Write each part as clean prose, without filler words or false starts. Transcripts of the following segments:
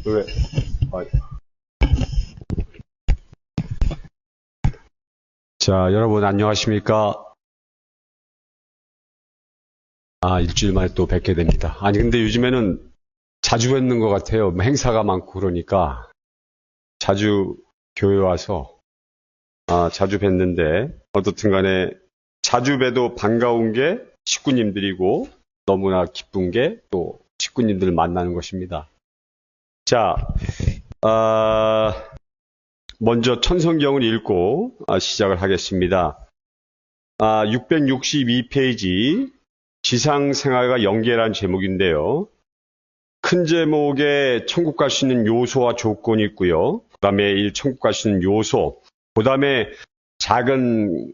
왜? 아. 자, 여러분 안녕하십니까? 일주일 만에 또 뵙게 됩니다. 아니, 근데 요즘에는 자주 뵙는 것 같아요. 뭐 행사가 많고 그러니까 자주 교회 와서 자주 뵙는데 어떻든 간에 자주 뵈도 반가운 게 식구님들이고 너무나 기쁜 게 또 식구님들을 만나는 것입니다. 자, 먼저 천성경을 읽고 시작을 하겠습니다. 662페이지 지상생활과 연계라는 제목인데요. 큰 제목에 천국 갈 수 있는 요소와 조건이 있고요. 그 다음에 이 천국 갈 수 있는 요소, 그 다음에 작은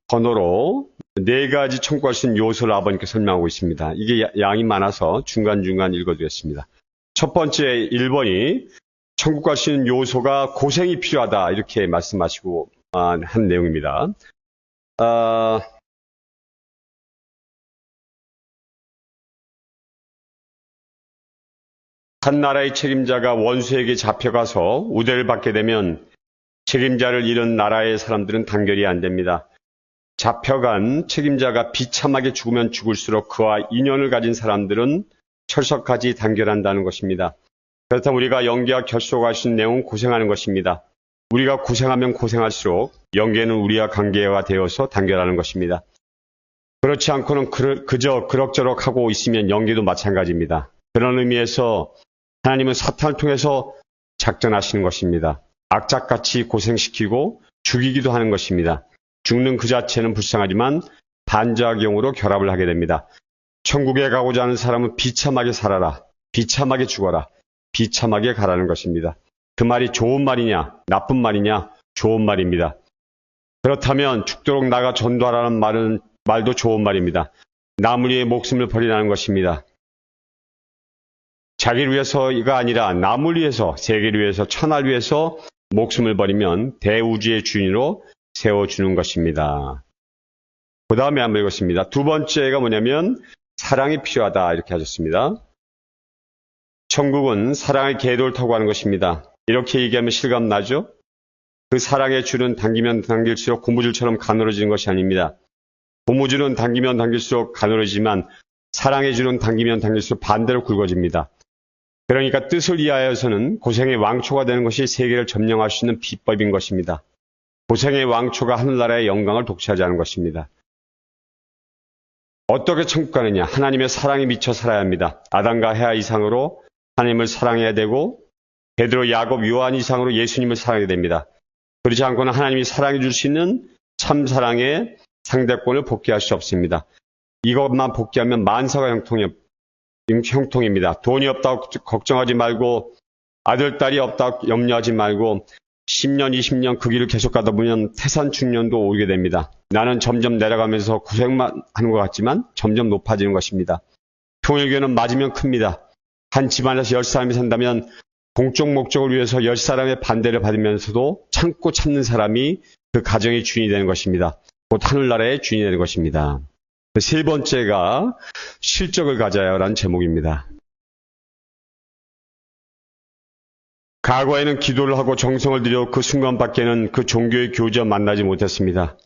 번호로 4가지 천국 갈 수 있는 요소를 아버님께 설명하고 있습니다. 이게 양이 많아서 중간중간 읽어드리겠습니다. 첫 번째 1번이 천국 갈 수 있는 요소가 고생이 필요하다 이렇게 말씀하시고 한 내용입니다. 한 나라의 책임자가 원수에게 잡혀가서 우대를 받게 되면 책임자를 잃은 나라의 사람들은 단결이 안 됩니다. 잡혀간 책임자가 비참하게 죽으면 죽을수록 그와 인연을 가진 사람들은 철석까지 단결한다는 것입니다. 그렇다면 우리가 연계와 결속할 수 있는 내용은 고생하는 것입니다. 우리가 고생하면 고생할수록 연계는 우리와 관계가 되어서 단결하는 것입니다. 그렇지 않고는 그저 그럭저럭 하고 있으면 연계도 마찬가지입니다. 그런 의미에서 하나님은 사탄을 통해서 작전하시는 것입니다. 악착같이 고생시키고 죽이기도 하는 것입니다. 죽는 그 자체는 불쌍하지만 반작용으로 결합을 하게 됩니다. 천국에 가고자 하는 사람은 비참하게 살아라, 비참하게 죽어라, 비참하게 가라는 것입니다. 그 말이 좋은 말이냐, 나쁜 말이냐? 좋은 말입니다. 그렇다면 죽도록 나가 전도하라는 말도 좋은 말입니다. 남을 위해 목숨을 버리라는 것입니다. 자기를 위해서가 아니라 남을 위해서, 세계를 위해서, 천하를 위해서 목숨을 버리면 대우주의 주인으로 세워주는 것입니다. 그 다음에 한번 읽었습니다. 두 번째가 뭐냐면 사랑이 필요하다 이렇게 하셨습니다. 천국은 사랑의 궤도를 타고 가는 것입니다. 이렇게 얘기하면 실감나죠? 그 사랑의 줄은 당기면 당길수록 고무줄처럼 가늘어지는 것이 아닙니다. 고무줄은 당기면 당길수록 가늘어지지만 사랑의 줄은 당기면 당길수록 반대로 굵어집니다. 그러니까 뜻을 이해하여서는 고생의 왕초가 되는 것이 세계를 점령할 수 있는 비법인 것입니다. 고생의 왕초가 하늘나라의 영광을 독차지하는 것입니다. 어떻게 천국 가느냐? 하나님의 사랑에 미쳐 살아야 합니다. 아담과 헤아 이상으로 하나님을 사랑해야 되고 베드로, 야곱, 요한 이상으로 예수님을 사랑해야 됩니다. 그렇지 않고는 하나님이 사랑해 줄 수 있는 참 사랑의 상대권을 복귀할 수 없습니다. 이것만 복귀하면 만사가 형통입니다. 돈이 없다고 걱정하지 말고 아들, 딸이 없다고 염려하지 말고 10년, 20년 그 길을 계속 가다 보면 태산중년도 오게 됩니다. 나는 점점 내려가면서 고생만 하는 것 같지만 점점 높아지는 것입니다. 통일교는 맞으면 큽니다. 한 집안에서 10사람이 산다면 공적 목적을 위해서 10사람의 반대를 받으면서도 참고 참는 사람이 그 가정의 주인이 되는 것입니다. 곧 하늘나라의 주인이 되는 것입니다. 세 번째가 실적을 가져야라는 제목입니다. 과거에는 기도를 하고 정성을 들여 그 순간밖에는 그 종교의 교주와 만나지 못했습니다.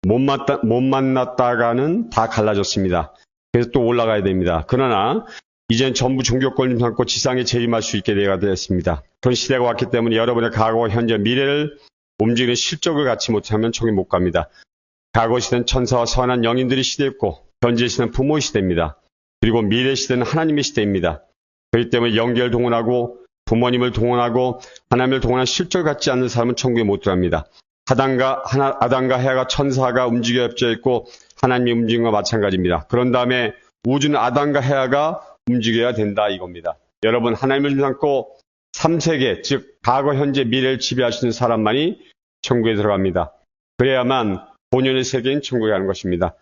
못 만났다가는 다 갈라졌습니다. 그래서 또 올라가야 됩니다. 그러나 이젠 전부 종교권을 삼고 지상에 재림할 수 있게 되었습니다. 그런 시대가 왔기 때문에 여러분의 과거와 현재, 미래를 움직이는 실적을 갖지 못하면 천국에 못 갑니다. 과거 시대는 천사와 선한 영인들의 시대였고 현재 시대는 부모의 시대입니다. 그리고 미래 시대는 하나님의 시대입니다. 그렇기 때문에 영계를 동원하고 부모님을 동원하고 하나님을 동원한 실적을 갖지 않는 사람은 천국에 못 들어갑니다. 아담과 헤아가 천사가 움직여 겹쳐 있고 하나님이 움직인 것과 마찬가지입니다. 그런 다음에 우주는 아담과 헤아가 움직여야 된다 이겁니다. 여러분, 하나님을 믿고 3세계, 즉 과거, 현재, 미래를 지배하시는 사람만이 천국에 들어갑니다. 그래야만 본연의 세계인 천국에 가는 것입니다.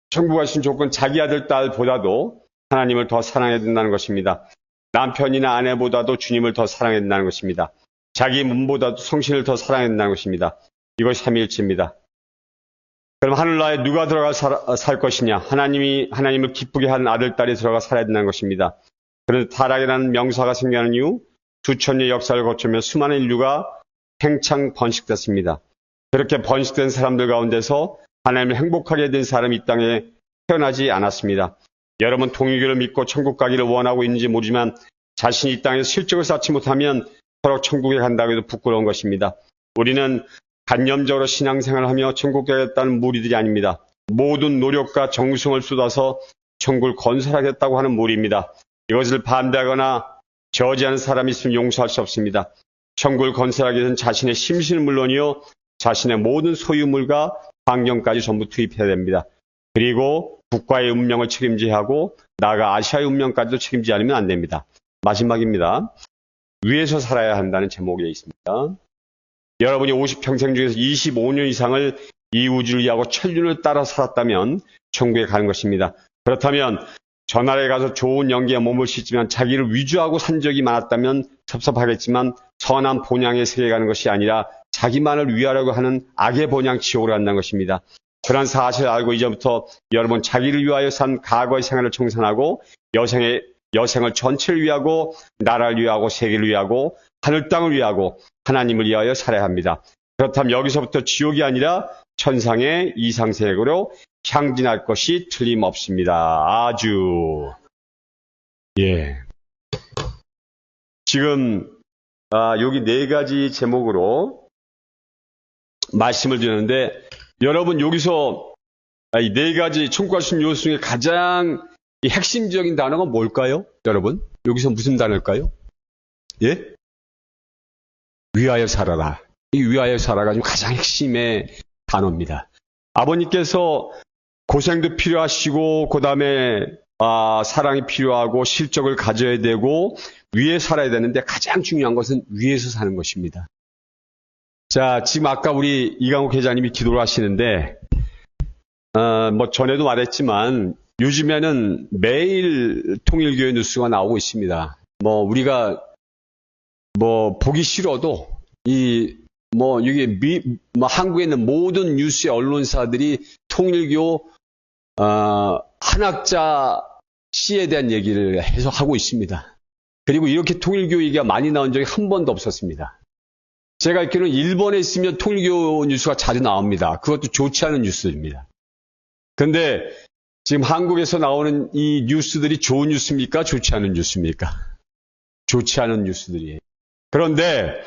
천국에 가신 조건, 자기 아들, 딸보다도 하나님을 더 사랑해야 된다는 것입니다. 남편이나 아내보다도 주님을 더 사랑해야 된다는 것입니다. 자기 몸보다도 성신을 더 사랑해야 된다는 것입니다. 이것이 삼위일체입니다. 그럼 하늘나라에 누가 들어가 살 것이냐? 하나님을 기쁘게 하는 아들, 딸이 들어가 살아야 된다는 것입니다. 그런데 타락이라는 명사가 생겨난 이후 수천 년의 역사를 거치며 수많은 인류가 팽창 번식됐습니다. 그렇게 번식된 사람들 가운데서 하나님을 행복하게 된 사람이 이 땅에 태어나지 않았습니다. 여러분 통일교를 믿고 천국 가기를 원하고 있는지 모르지만 자신이 이 땅에서 실적을 쌓지 못하면 서로 천국에 간다고 해도 부끄러운 것입니다. 우리는 관념적으로 신앙생활을 하며 천국 가겠다는 무리들이 아닙니다. 모든 노력과 정성을 쏟아서 천국을 건설하겠다고 하는 무리입니다. 이것을 반대하거나 저지하는 사람이 있으면 용서할 수 없습니다. 천국을 건설하기 위해서는 자신의 심신은 물론이요 자신의 모든 소유물과 환경까지 전부 투입해야 됩니다. 그리고 국가의 운명을 책임져야 하고 나아가 아시아의 운명까지도 책임지지 않으면 안 됩니다. 마지막입니다. 위에서 살아야 한다는 제목에 있습니다. 여러분이 50평생 중에서 25년 이상을 이 우주를 위하고 천륜을 따라 살았다면 천국에 가는 것입니다. 그렇다면 저 나라에 가서 좋은 연기에 몸을 씻지만 자기를 위주하고 산 적이 많았다면 섭섭하겠지만 선한 본향의 세계에 가는 것이 아니라 자기만을 위하려고 하는 악의 본향 지옥으로 간다는 것입니다. 그런 사실을 알고 이제부터 여러분 자기를 위하여 산 과거의 생활을 청산하고 여생을 전체를 위하고 나라를 위하고 세계를 위하고 하늘 땅을 위하고 하나님을 위하여 살아야 합니다. 그렇다면 여기서부터 지옥이 아니라 천상의 이상세계로 향진할 것이 틀림없습니다. 아주 예. 지금 여기 4가지 제목으로 말씀을 드렸는데 여러분 여기서 이 4가지 천국 갈 수 있는 요소 중에 가장 핵심적인 단어가 뭘까요? 여러분 여기서 무슨 단어일까요? 예? 위하여 살아라. 이 위하여 살아가 지금 가장 핵심의 단어입니다. 아버님께서 고생도 필요하시고 그 다음에 사랑이 필요하고 실적을 가져야 되고 위에 살아야 되는데 가장 중요한 것은 위에서 사는 것입니다. 자, 지금 아까 우리 이강욱 회장님이 기도를 하시는데 뭐 전에도 말했지만 요즘에는 매일 통일교회 뉴스가 나오고 있습니다. 뭐 우리가 뭐 보기 싫어도 한국에 있는 모든 뉴스의 언론사들이 통일교 한학자 씨에 대한 얘기를 해석하고 있습니다. 그리고 이렇게 통일교 얘기가 많이 나온 적이 한 번도 없었습니다. 제가 알기로는 일본에 있으면 통일교 뉴스가 자주 나옵니다. 그것도 좋지 않은 뉴스입니다. 근데 지금 한국에서 나오는 이 뉴스들이 좋은 뉴스입니까? 좋지 않은 뉴스입니까? 좋지 않은 뉴스들이에요. 그런데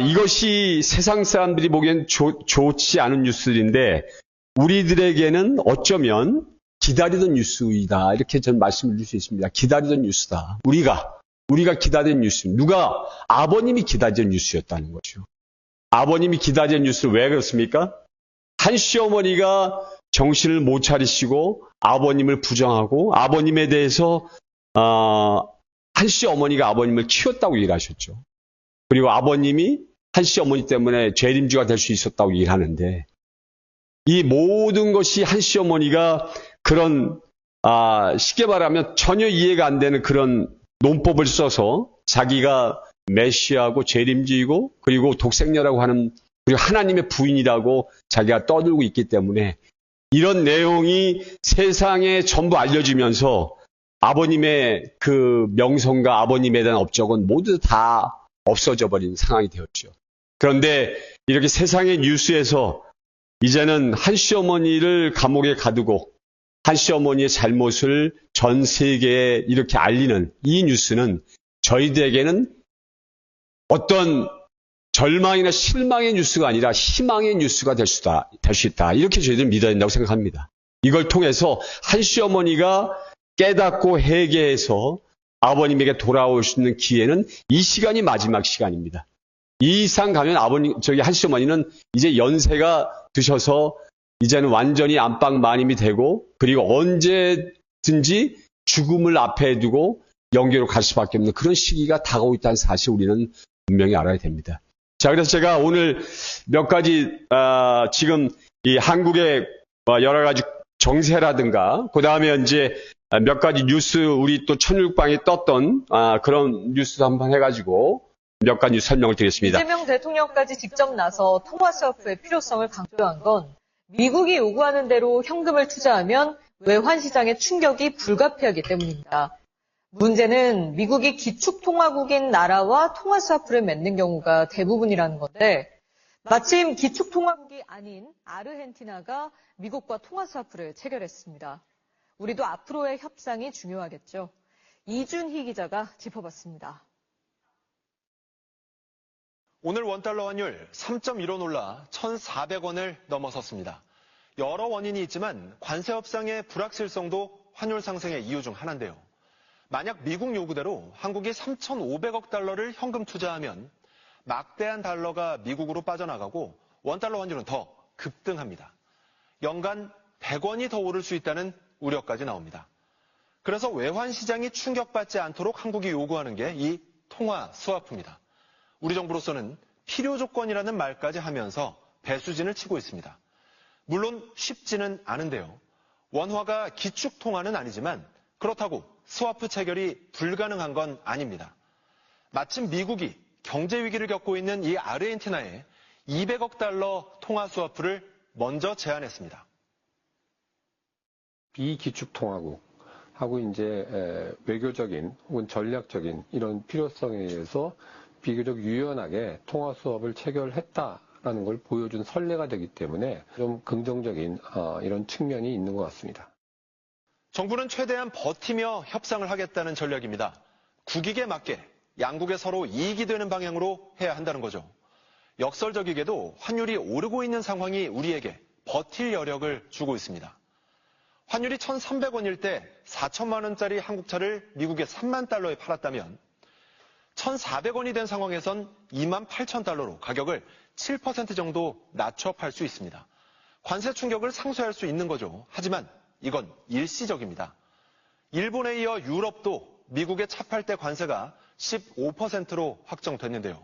이것이 세상 사람들이 보기엔 좋지 않은 뉴스인데 우리들에게는 어쩌면 기다리던 뉴스이다. 이렇게 저는 말씀을 드릴 수 있습니다. 기다리던 뉴스다. 우리가 기다리던 뉴스. 아버님이 기다리던 뉴스였다는 거죠. 아버님이 기다리던 뉴스를 왜 그렇습니까? 한 시어머니가 정신을 못 차리시고 아버님을 부정하고 아버님에 대해서 한 시어머니가 아버님을 키웠다고 얘기하셨죠. 그리고 아버님이 한 시어머니 때문에 죄림주가 될 수 있었다고 얘기하는데 이 모든 것이 한 시어머니가 그런 쉽게 말하면 전혀 이해가 안 되는 그런 논법을 써서 자기가 메시아고 죄림주이고 그리고 독생녀라고 하는 그리고 하나님의 부인이라고 자기가 떠들고 있기 때문에 이런 내용이 세상에 전부 알려지면서 아버님의 그 명성과 아버님에 대한 업적은 모두 다 없어져 버린 상황이 되었죠. 그런데 이렇게 세상의 뉴스에서 이제는 한 시어머니를 감옥에 가두고 한 시어머니의 잘못을 전 세계에 이렇게 알리는 이 뉴스는 저희들에게는 어떤 절망이나 실망의 뉴스가 아니라 희망의 뉴스가 될 수 있다. 이렇게 저희들은 믿어야 된다고 생각합니다. 이걸 통해서 한 시어머니가 깨닫고 회개해서 아버님에게 돌아올 수 있는 기회는 이 시간이 마지막 시간입니다. 이 이상 가면 한 시어머니는 이제 연세가 드셔서 이제는 완전히 안방 마님이 되고 그리고 언제든지 죽음을 앞에 두고 영계로 갈 수밖에 없는 그런 시기가 다가오고 있다는 사실 우리는 분명히 알아야 됩니다. 자, 그래서 제가 오늘 몇 가지 지금 이 한국의 여러 가지 정세라든가 그 다음에 이제 몇 가지 뉴스 우리 또 천육방에 떴던 그런 뉴스도 한번 해가지고 몇 가지 설명을 드리겠습니다. 이재명 대통령까지 직접 나서 통화서프의 필요성을 강조한 건 미국이 요구하는 대로 현금을 투자하면 외환시장의 충격이 불가피하기 때문입니다. 문제는 미국이 기축통화국인 나라와 통화수화풀을 맺는 경우가 대부분이라는 건데 마침 기축통화국이 아닌 아르헨티나가 미국과 통화수화풀을 체결했습니다. 우리도 앞으로의 협상이 중요하겠죠. 이준희 기자가 짚어봤습니다. 오늘 원달러 환율 3.15 올라 1,400원을 넘어섰습니다. 여러 원인이 있지만 관세 협상의 불확실성도 환율 상승의 이유 중 하나인데요. 만약 미국 요구대로 한국이 3,500억 달러를 현금 투자하면 막대한 달러가 미국으로 빠져나가고 원달러 환율은 더 급등합니다. 연간 100원이 더 오를 수 있다는 우려까지 나옵니다. 그래서 외환 시장이 충격받지 않도록 한국이 요구하는 게 이 통화 스와프입니다. 우리 정부로서는 필요 조건이라는 말까지 하면서 배수진을 치고 있습니다. 물론 쉽지는 않은데요. 원화가 기축 통화는 아니지만 그렇다고 스와프 체결이 불가능한 건 아닙니다. 마침 미국이 경제 위기를 겪고 있는 이 아르헨티나에 200억 달러 통화 스와프를 먼저 제안했습니다. 비기축통화국하고 이제 외교적인 혹은 전략적인 이런 필요성에 의해서 비교적 유연하게 통화 수업을 체결했다라는 걸 보여준 선례가 되기 때문에 좀 긍정적인 이런 측면이 있는 것 같습니다. 정부는 최대한 버티며 협상을 하겠다는 전략입니다. 국익에 맞게 양국에 서로 이익이 되는 방향으로 해야 한다는 거죠. 역설적이게도 환율이 오르고 있는 상황이 우리에게 버틸 여력을 주고 있습니다. 환율이 1,300원일 때 4천만 원짜리 한국차를 미국에 3만 달러에 팔았다면 1,400원이 된 상황에선 2만 8천 달러로 가격을 7% 정도 낮춰 팔 수 있습니다. 관세 충격을 상쇄할 수 있는 거죠. 하지만 이건 일시적입니다. 일본에 이어 유럽도 미국의 차 팔 때 관세가 15%로 확정됐는데요.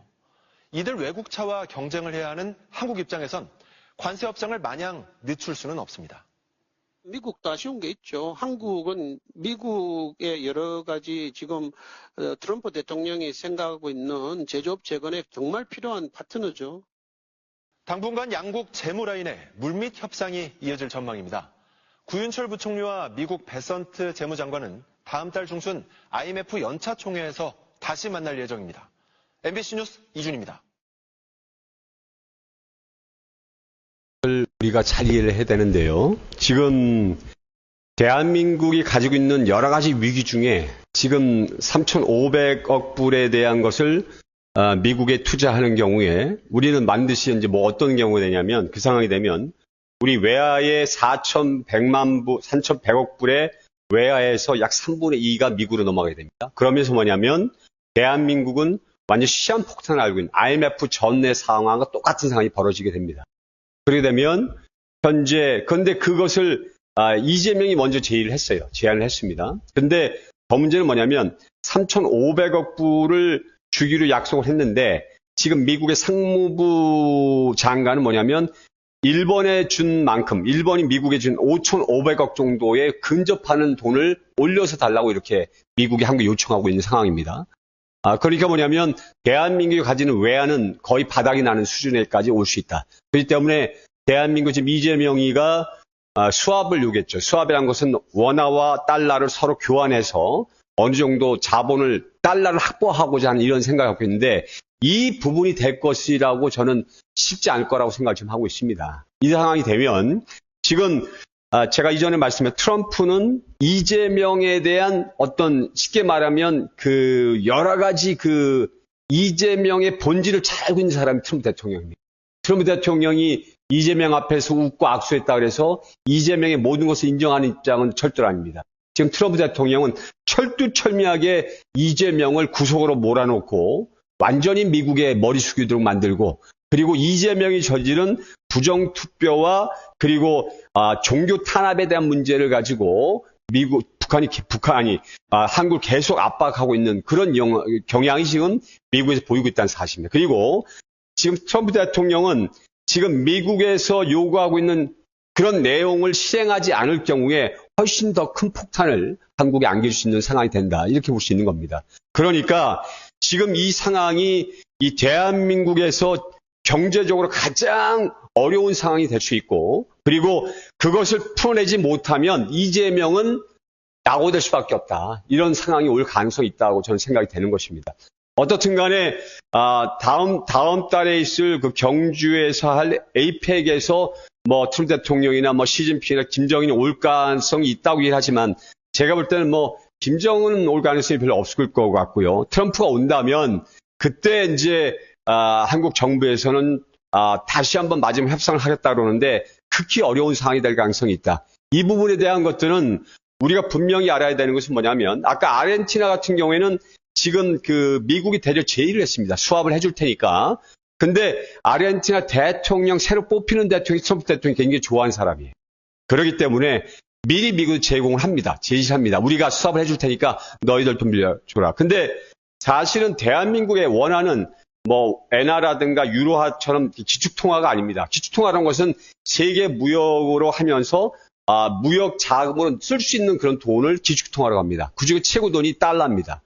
이들 외국차와 경쟁을 해야 하는 한국 입장에선 관세 협상을 마냥 늦출 수는 없습니다. 미국도 아쉬운 게 있죠. 한국은 미국의 여러 가지 지금 트럼프 대통령이 생각하고 있는 제조업 재건에 정말 필요한 파트너죠. 당분간 양국 재무 라인에 물밑 협상이 이어질 전망입니다. 구윤철 부총리와 미국 베선트 재무장관은 다음 달 중순 IMF 연차 총회에서 다시 만날 예정입니다. MBC 뉴스 이준입니다. 우리가 잘 이해를 해야 되는데요. 지금 대한민국이 가지고 있는 여러 가지 위기 중에 지금 3,500억 불에 대한 것을 미국에 투자하는 경우에 우리는 반드시 이제 뭐 어떤 경우가 되냐면 그 상황이 되면 우리 외화의 4,100억 불의 외화에서 약 3분의 2가 미국으로 넘어가게 됩니다. 그러면서 뭐냐면 대한민국은 완전 시한폭탄을 알고 있는 IMF 전내 상황과 똑같은 상황이 벌어지게 됩니다. 그렇게 되면 현재 근데 그것을 이재명이 먼저 제의를 했어요. 제안을 했습니다. 근데 더 문제는 뭐냐면 3,500억 불을 주기로 약속을 했는데 지금 미국의 상무부 장관은 뭐냐면 일본에 준 만큼 일본이 미국에 준 5,500억 정도에 근접하는 돈을 올려서 달라고 이렇게 미국이 한국에 요청하고 있는 상황입니다. 그러니까 뭐냐면 대한민국이 가지는 외화는 거의 바닥이 나는 수준에까지 올 수 있다. 그렇기 때문에 대한민국 지금 이재명이가 수합을 요구했죠. 수합이라는 것은 원화와 달러를 서로 교환해서 어느 정도 자본을 달러를 확보하고자 하는 이런 생각을 갖고 있는데 이 부분이 될 것이라고 저는 쉽지 않을 거라고 생각을 지금 하고 있습니다. 이 상황이 되면 지금 제가 이전에 말씀드린 트럼프는 이재명에 대한 어떤 쉽게 말하면 그 여러 가지 그 이재명의 본질을 잘 알고 있는 사람이 트럼프 대통령입니다. 트럼프 대통령이 이재명 앞에서 웃고 악수했다 그래서 이재명의 모든 것을 인정하는 입장은 절대로 아닙니다. 지금 트럼프 대통령은 철두철미하게 이재명을 구속으로 몰아놓고 완전히 미국의 머리 숙이도록 만들고 그리고 이재명이 저지른 부정투표와 그리고 종교 탄압에 대한 문제를 가지고 북한이 한국을 계속 압박하고 있는 그런 경향이 지금 미국에서 보이고 있다는 사실입니다. 그리고 지금 트럼프 대통령은 지금 미국에서 요구하고 있는 그런 내용을 실행하지 않을 경우에 훨씬 더 큰 폭탄을 한국에 안길 수 있는 상황이 된다. 이렇게 볼 수 있는 겁니다. 그러니까 지금 이 상황이 이 대한민국에서 경제적으로 가장 어려운 상황이 될 수 있고 그리고 그것을 풀어내지 못하면 이재명은 낙오될 수밖에 없다. 이런 상황이 올 가능성이 있다고 저는 생각이 되는 것입니다. 어떻든 간에 다음 달에 있을 그 경주에서 할 에이펙에서 뭐 트럼프 대통령이나 뭐 시진핑이나 김정은이 올 가능성이 있다고 얘기하지만 제가 볼 때는 뭐 김정은은 올 가능성이 별로 없을 것 같고요. 트럼프가 온다면 그때 이제 한국 정부에서는 다시 한번 마지막 협상을 하겠다 그러는데 극히 어려운 상황이 될 가능성이 있다. 이 부분에 대한 것들은 우리가 분명히 알아야 되는 것은 뭐냐면 아까 아르헨티나 같은 경우에는 지금 그 미국이 대려 제의를 했습니다. 수합을 해줄 테니까. 근데 아르헨티나 대통령 새로 뽑히는 대통령이 트럼프 대통령이 굉장히 좋아하는 사람이에요. 그렇기 때문에 미리 미국이 제공을 합니다. 제시합니다. 우리가 수합을 해줄 테니까 너희들 돈 빌려줘라. 근데 사실은 대한민국에 원하는 뭐 엔화라든가 유로화처럼 기축통화가 아닙니다. 기축통화라는 것은 세계 무역으로 하면서 무역 자금으로 쓸 수 있는 그런 돈을 기축통화라고 합니다. 그중에 최고 돈이 달러입니다.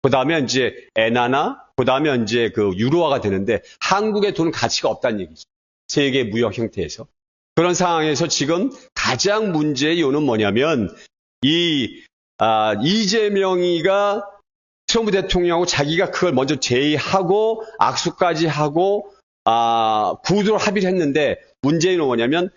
그 다음에 이제 엔화나 그 다음에 이제 그 유로화가 되는데 한국의 돈은 가치가 없다는 얘기죠. 세계 무역 형태에서. 그런 상황에서 지금 가장 문제의 요는 뭐냐면 이재명이가 트럼프 대통령하고 자기가 그걸 먼저 제의하고 악수까지 하고 구두로 합의를 했는데 문제는 뭐냐면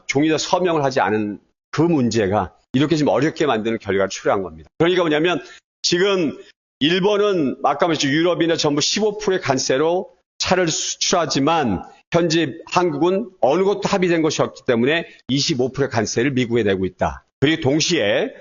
종이에 서명을 하지 않은 그 문제가 이렇게 좀 어렵게 만드는 결과를 초래한 겁니다. 그러니까 뭐냐면 지금 일본은 아까 말했죠. 유럽이나 전부 15%의 관세로 차를 수출하지만 현재 한국은 어느 것도 합의된 것이 없기 때문에 25%의 관세를 미국에 내고 있다. 그리고 동시에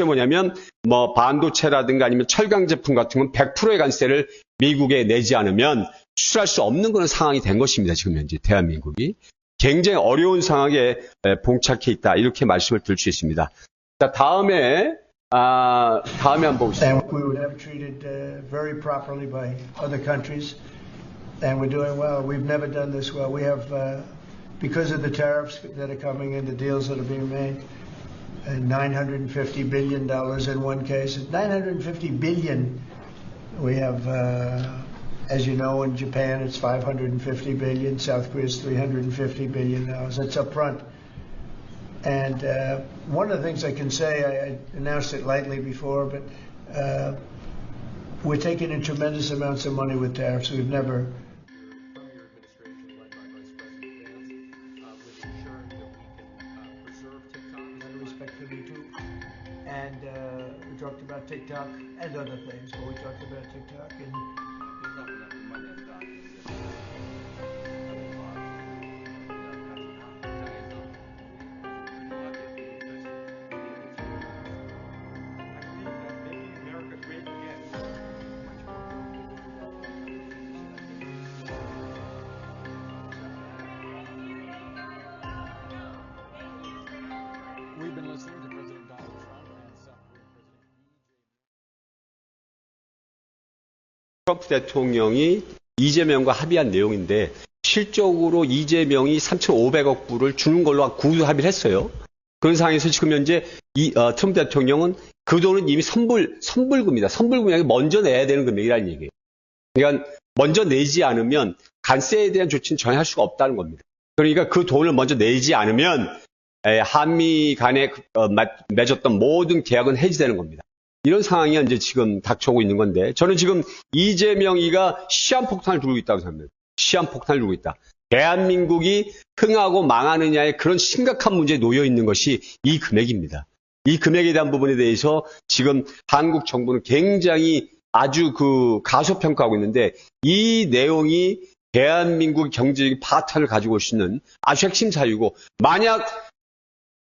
뭐냐면 뭐 반도체라든가 아니면 철강 제품 같은 건 100%의 관세를 미국에 내지 않으면 수출할 수 없는 그런 상황이 된 것입니다. 지금 현재 대한민국이 굉장히 어려운 상황에 봉착해 있다. 이렇게 말씀을 드릴 수 있습니다. 자, 다음에 한번 보겠습니다. And we were never treated very properly by other countries, and we're doing well. We've never done this well. We have, because of the tariffs that are coming in, the deals that are being made, $950 billion in one case. $950 billion. We have, as you know, in Japan it's $550 billion. South Korea is $350 billion. That's up front. And one of the things I can say, I announced it lightly before, but we're taking in tremendous amounts of money with tariffs. We've never. From your administration, led by Vice President Vance, with ensuring that we can preserve TikTok. Out of respect for me too. And we talked about TikTok and other things, but we talked about TikTok and. We've been listening to President Donald Trump and South Korean President 트럼프 대통령이 이재명과 합의한 내용인데 실적으로 이재명이 3,500억 불을 주는 걸로 구두 합의를 했어요. 그런 상황에서 지금 현재 트럼프 대통령은 그 돈은 이미 선불금이다. 선불금이 먼저 내야 되는 금액이라는 얘기예요. 그러니까 먼저 내지 않으면 관세에 대한 조치는 전혀 할 수가 없다는 겁니다. 그러니까 그 돈을 먼저 내지 않으면 한미 간에 맺었던 모든 계약은 해지되는 겁니다. 이런 상황이 이제 지금 닥쳐오고 있는 건데 저는 지금 이재명이가 시한폭탄을 두고 있다고 생각합니다. 시한폭탄을 두고 있다. 대한민국이 흥하고 망하느냐의 그런 심각한 문제에 놓여 있는 것이 이 금액입니다. 이 금액에 대한 부분에 대해서 지금 한국 정부는 굉장히 아주 가소평가하고 있는데 이 내용이 대한민국 경제적인 파탄을 가지고 올 수 있는 아주 핵심 사유고 만약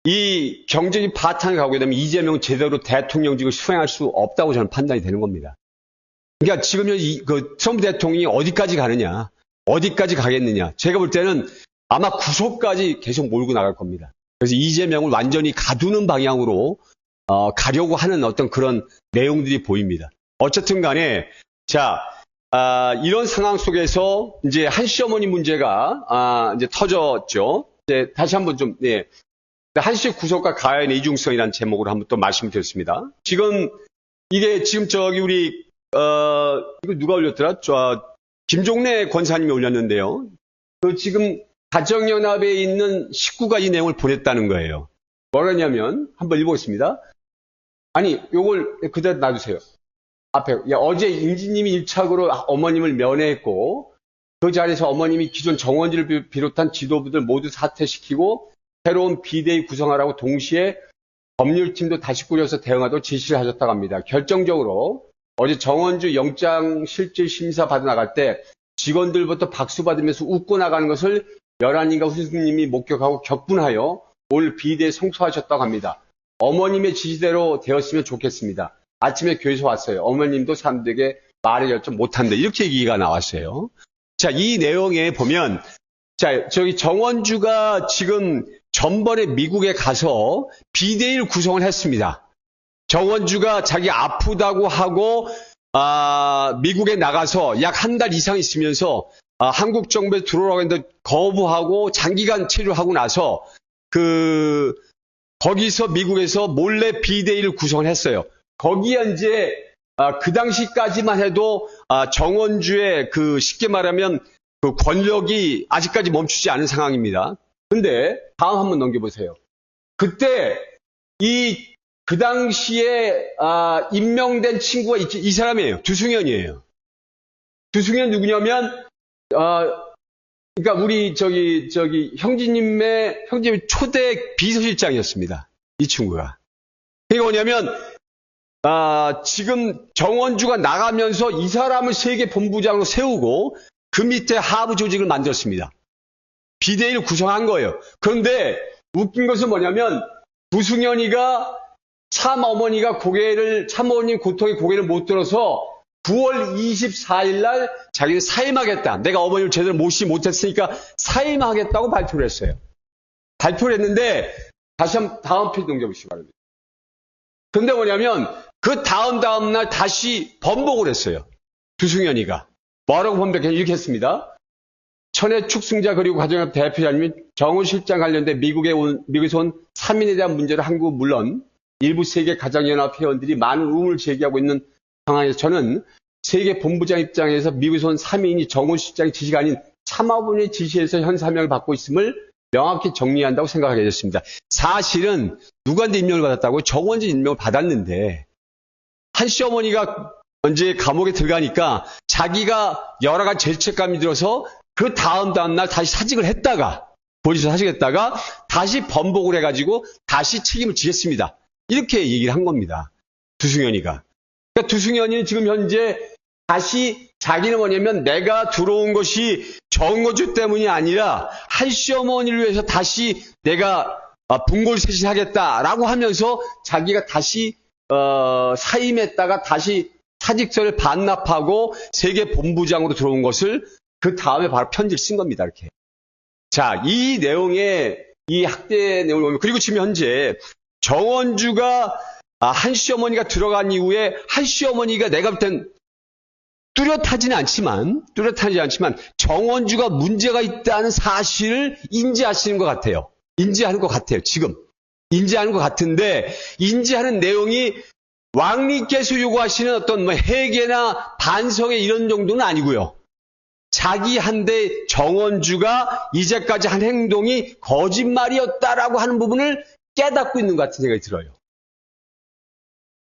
이 경제적인 파탄을 가게 되면 이재명은 제대로 대통령직을 수행할 수 없다고 저는 판단이 되는 겁니다. 그러니까 지금 트럼프 대통령이 어디까지 가느냐, 어디까지 가겠느냐. 제가 볼 때는 아마 구속까지 계속 몰고 나갈 겁니다. 그래서 이재명을 완전히 가두는 방향으로 가려고 하는 어떤 그런 내용들이 보입니다. 어쨌든 간에 이런 상황 속에서 이제 한시 어머니 문제가 이제 터졌죠. 이제 다시 한번 한시 구속과 가해의 이중성이라는 제목으로 한번 또 말씀을 드렸습니다. 지금 이게 지금 우리 이거 누가 올렸더라? 김종래 권사님이 올렸는데요. 지금 가정연합에 있는 식구가 이 내용을 보냈다는 거예요. 뭐라냐면 한번 읽어보겠습니다. 아니, 요걸 그대로 놔두세요. 앞에. 야, 어제 임진님이 일착으로 어머님을 면회했고, 그 자리에서 어머님이 기존 정원지를 비롯한 지도부들 모두 사퇴시키고, 새로운 비대위 구성하라고 동시에 법률팀도 다시 꾸려서 대응하도록 지시를 하셨다고 합니다. 결정적으로 어제 정원주 영장 실질 심사 받아 나갈 때 직원들부터 박수 받으면서 웃고 나가는 것을 열한님과 후승님이 목격하고 격분하여 올 비대에 성소하셨다고 합니다. 어머님의 지시대로 되었으면 좋겠습니다. 아침에 교회에서 왔어요. 어머님도 사람들에게 말을 열정 못한다. 이렇게 얘기가 나왔어요. 자, 이 내용에 보면, 자, 저기 정원주가 지금 전번에 미국에 가서 비대위를 구성을 했습니다. 정원주가 자기 아프다고 하고, 미국에 나가서 약 한 달 이상 있으면서, 한국 정부에 들어오라고 했는데 거부하고 장기간 체류하고 나서, 거기서 미국에서 몰래 비대위를 구성을 했어요. 거기에 이제, 그 당시까지만 해도, 정원주의 쉽게 말하면 그 권력이 아직까지 멈추지 않은 상황입니다. 근데, 다음 한번 넘겨보세요. 그때, 그 당시에, 임명된 친구가 이 사람이에요. 두승현이에요. 두승현 누구냐면, 그러니까 우리 형제님 초대 비서실장이었습니다. 이 친구가. 그게 뭐냐면 지금 정원주가 나가면서 이 사람을 세계 본부장으로 세우고 그 밑에 하부 조직을 만들었습니다. 비대위를 구성한 거예요. 그런데 웃긴 것은 뭐냐면 부승현이가 참어머님 고통의 고개를 못 들어서 9월 24일 날 자기는 사임하겠다. 내가 어머님을 제대로 모시지 못했으니까 사임하겠다고 발표를 했어요. 발표를 했는데 다시 한번 다음 페이지 넘겨보시기 바랍니다. 근데 뭐냐면 그 다음 날 다시 번복을 했어요. 두승현이가. 뭐라고 번복했냐 이렇게 했습니다. 천혜 축승자 그리고 가정협 대표자님 정원 실장 관련된 미국에서 온 3인에 대한 문제를 한국 물론 일부 세계 가정연합 회원들이 많은 의문을 제기하고 있는 상황에서 저는 세계 본부장 입장에서 미국에서 온 3인이 정원 실장의 지시가 아닌 참화본의 지시에서 현 사명을 받고 있음을 명확히 정리한다고 생각하게 됐습니다. 사실은 누구한테 임명을 받았다고요? 정원진 임명을 받았는데 한 시어머니가 언제 감옥에 들어가니까 자기가 여러 가지 죄책감이 들어서 그 다음 날 다시 사직을 했다가 본인이 사직했다가 다시 번복을 해가지고 다시 책임을 지겠습니다. 이렇게 얘기를 한 겁니다. 두승현이가. 그러니까 두승현이는 지금 현재 다시 자기는 뭐냐면 내가 들어온 것이 정원주 때문이 아니라 한 시어머니를 위해서 다시 내가 분골쇄신하겠다라고 하면서 자기가 다시 사임했다가 다시 사직서를 반납하고 세계 본부장으로 들어온 것을 그 다음에 바로 편지를 쓴 겁니다. 이렇게. 자, 이 내용에 이 학대 내용을 보면 그리고 지금 현재 정원주가 한 시어머니가 들어간 이후에 한 시어머니가 내가 볼 땐 뚜렷하지 않지만 정원주가 문제가 있다는 사실을 인지하시는 것 같아요. 인지하는 것 같아요. 지금. 인지하는 것 같은데 인지하는 내용이 왕리께서 요구하시는 어떤 회개나 반성의 이런 정도는 아니고요. 자기한테 정원주가 이제까지 한 행동이 거짓말이었다라고 하는 부분을 깨닫고 있는 것 같은 생각이 들어요.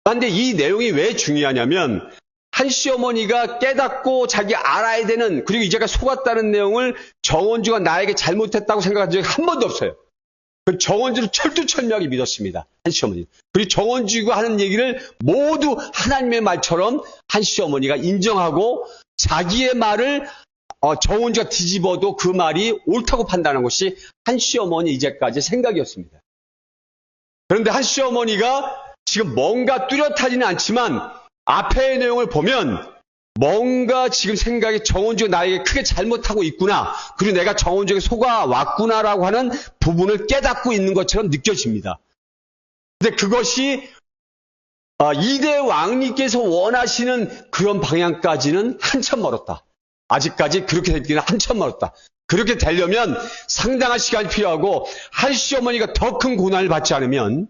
그런데 이 내용이 왜 중요하냐면 한 시어머니가 깨닫고 자기 알아야 되는 그리고 이제까지 속았다는 내용을 정원주가 나에게 잘못했다고 생각한 적이 한 번도 없어요. 그 정원주를 철두철미하게 믿었습니다. 한 시어머니. 그리고 정원주가 하는 얘기를 모두 하나님의 말처럼 한 시어머니가 인정하고 자기의 말을 정원주가 뒤집어도 그 말이 옳다고 판단하는 것이 한 시어머니 이제까지 생각이었습니다. 그런데 한 시어머니가 지금 뭔가 뚜렷하지는 않지만 앞의 내용을 보면 뭔가 지금 생각이 정원주가 나에게 크게 잘못하고 있구나. 그리고 내가 정원주에게 속아왔구나라고 하는 부분을 깨닫고 있는 것처럼 느껴집니다. 근데 그것이 이대 왕님께서 원하시는 그런 방향까지는 한참 멀었다. 아직까지 그렇게 되기는 한참 멀었다. 그렇게 되려면 상당한 시간이 필요하고 한 시어머니가 더 큰 고난을 받지 않으면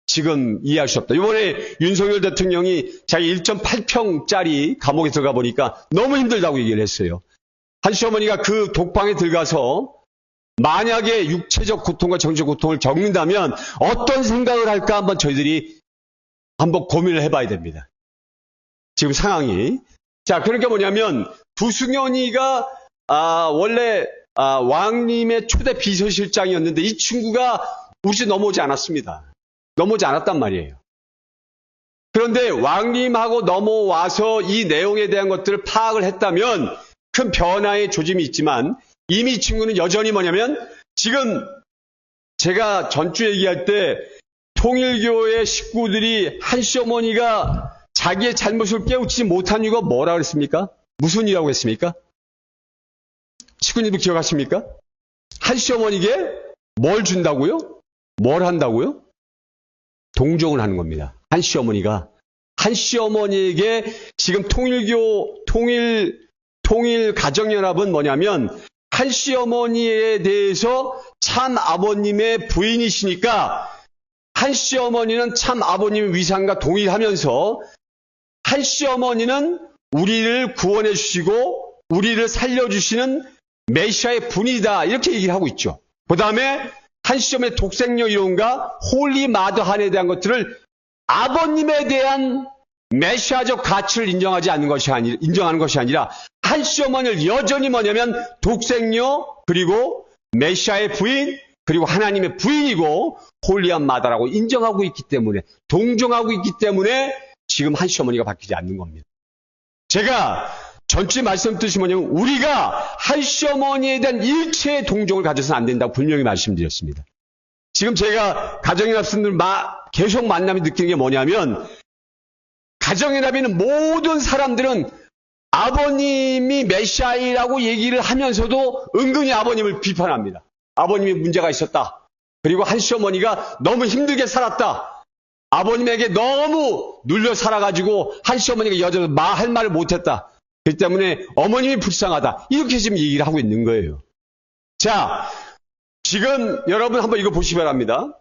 지금 이해할 수 없다. 이번에 윤석열 대통령이 자기 1.8평짜리 감옥에 들어가 보니까 너무 힘들다고 얘기를 했어요. 한 시어머니가 그 독방에 들어가서 만약에 육체적 고통과 정신적 고통을 겪는다면 어떤 생각을 할까 한번 저희들이 한번 고민을 해봐야 됩니다. 지금 상황이. 자, 그러니까 뭐냐면 두승현이가 원래 왕님의 초대 비서실장이었는데 이 친구가 우리 집 넘어오지 않았습니다. 넘어오지 않았단 말이에요. 그런데 왕님하고 넘어와서 이 내용에 대한 것들을 파악을 했다면 큰 변화의 조짐이 있지만 이미 이 친구는 여전히 뭐냐면 지금 제가 전주 얘기할 때 통일교의 식구들이 한시어머니가 자기의 잘못을 깨우치지 못한 이유가 뭐라 그랬습니까? 무슨 이유라고 했습니까? 식구님도 기억하십니까? 한시어머니에게 뭘 준다고요? 뭘 한다고요? 동정을 하는 겁니다. 한시어머니가. 한시어머니에게 지금 통일 가정연합은 뭐냐면 한시어머니에 대해서 참 아버님의 부인이시니까 한시어머니는 참 아버님의 위상과 동일하면서 한시어머니는 우리를 구원해 주시고 우리를 살려주시는 메시아의 분이다. 이렇게 얘기를 하고 있죠. 그 다음에 한시어머니의 독생녀 이론과 홀리 마더한에 대한 것들을 아버님에 대한 메시아적 가치를 인정하는 것이 아니라 한시어머니를 여전히 뭐냐면 독생녀 그리고 메시아의 부인 그리고 하나님의 부인이고 홀리한 마다라고 인정하고 있기 때문에 동정하고 있기 때문에 지금 한시어머니가 바뀌지 않는 겁니다. 제가 전체 말씀드리신 뭐냐면 우리가 한시어머니에 대한 일체의 동정을 가져서는 안 된다고 분명히 말씀드렸습니다. 지금 제가 가정연합생들 계속 만나면 느끼는 게 뭐냐면 가정연합에 있는 모든 사람들은 아버님이 메시아이라고 얘기를 하면서도 은근히 아버님을 비판합니다. 아버님이 문제가 있었다. 그리고 한시어머니가 너무 힘들게 살았다. 아버님에게 너무 눌려 살아가지고 한시어머니가 여전히 할 말을 못했다. 그렇기 때문에 어머님이 불쌍하다. 이렇게 지금 얘기를 하고 있는 거예요. 자, 지금 여러분 한번 이거 보시기 바랍니다.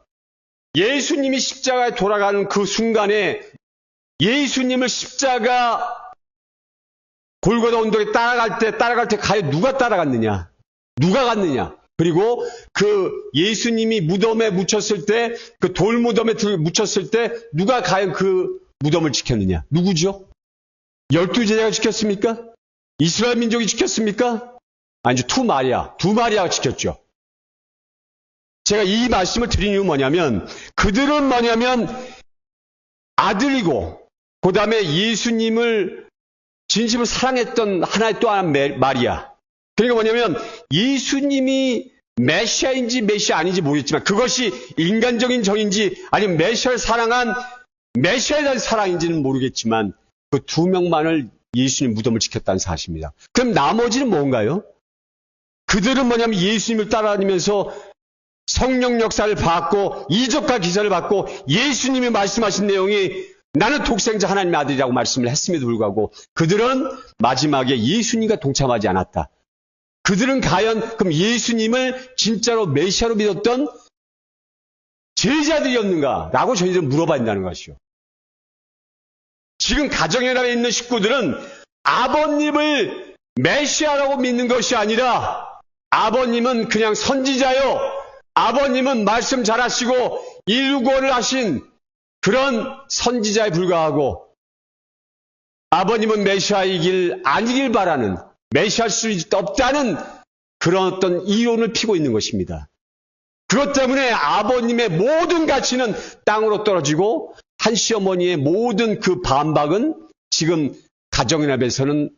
예수님이 십자가에 돌아가는 그 순간에 예수님을 십자가 골고다 언덕에 따라갈 때 과연 누가 따라갔느냐? 누가 갔느냐? 그리고 그 예수님이 무덤에 묻혔을 때, 그 돌무덤에 묻혔을 때 누가 과연 그 무덤을 지켰느냐? 누구죠? 12제자가 지켰습니까? 이스라엘 민족이 지켰습니까? 아니죠. 두 마리아가 지켰죠. 제가 이 말씀을 드린 이유는 뭐냐면 그들은 뭐냐면 아들이고 그 다음에 예수님을 진심으로 사랑했던 하나의 또 하나 마리아. 그러니까 뭐냐면 예수님이 메시아인지 메시아 아닌지 모르겠지만 그것이 인간적인 정인지 아니면 메시아를 사랑한 메시아에 대한 사랑인지는 모르겠지만 그 두 명만을 예수님 무덤을 지켰다는 사실입니다. 그럼 나머지는 뭔가요? 그들은 뭐냐면 예수님을 따라다니면서 성령 역사를 받고 이적과 기사를 받고 예수님이 말씀하신 내용이 나는 독생자 하나님의 아들이라고 말씀을 했음에도 불구하고 그들은 마지막에 예수님과 동참하지 않았다. 그들은 과연 그럼 예수님을 진짜로 메시아로 믿었던 제자들이었는가라고 저희들은 물어봐야 된다는 것이요. 지금 가정연합에 있는 식구들은 아버님을 메시아라고 믿는 것이 아니라 아버님은 그냥 선지자요. 아버님은 말씀 잘하시고 일구원을 하신 그런 선지자에 불과하고 아버님은 메시아이길 아니길 바라는 메시아일 수 없다는 그런 어떤 이론을 피고 있는 것입니다. 그것 때문에 아버님의 모든 가치는 땅으로 떨어지고 한시어머니의 모든 그 반박은 지금 가정연합에서는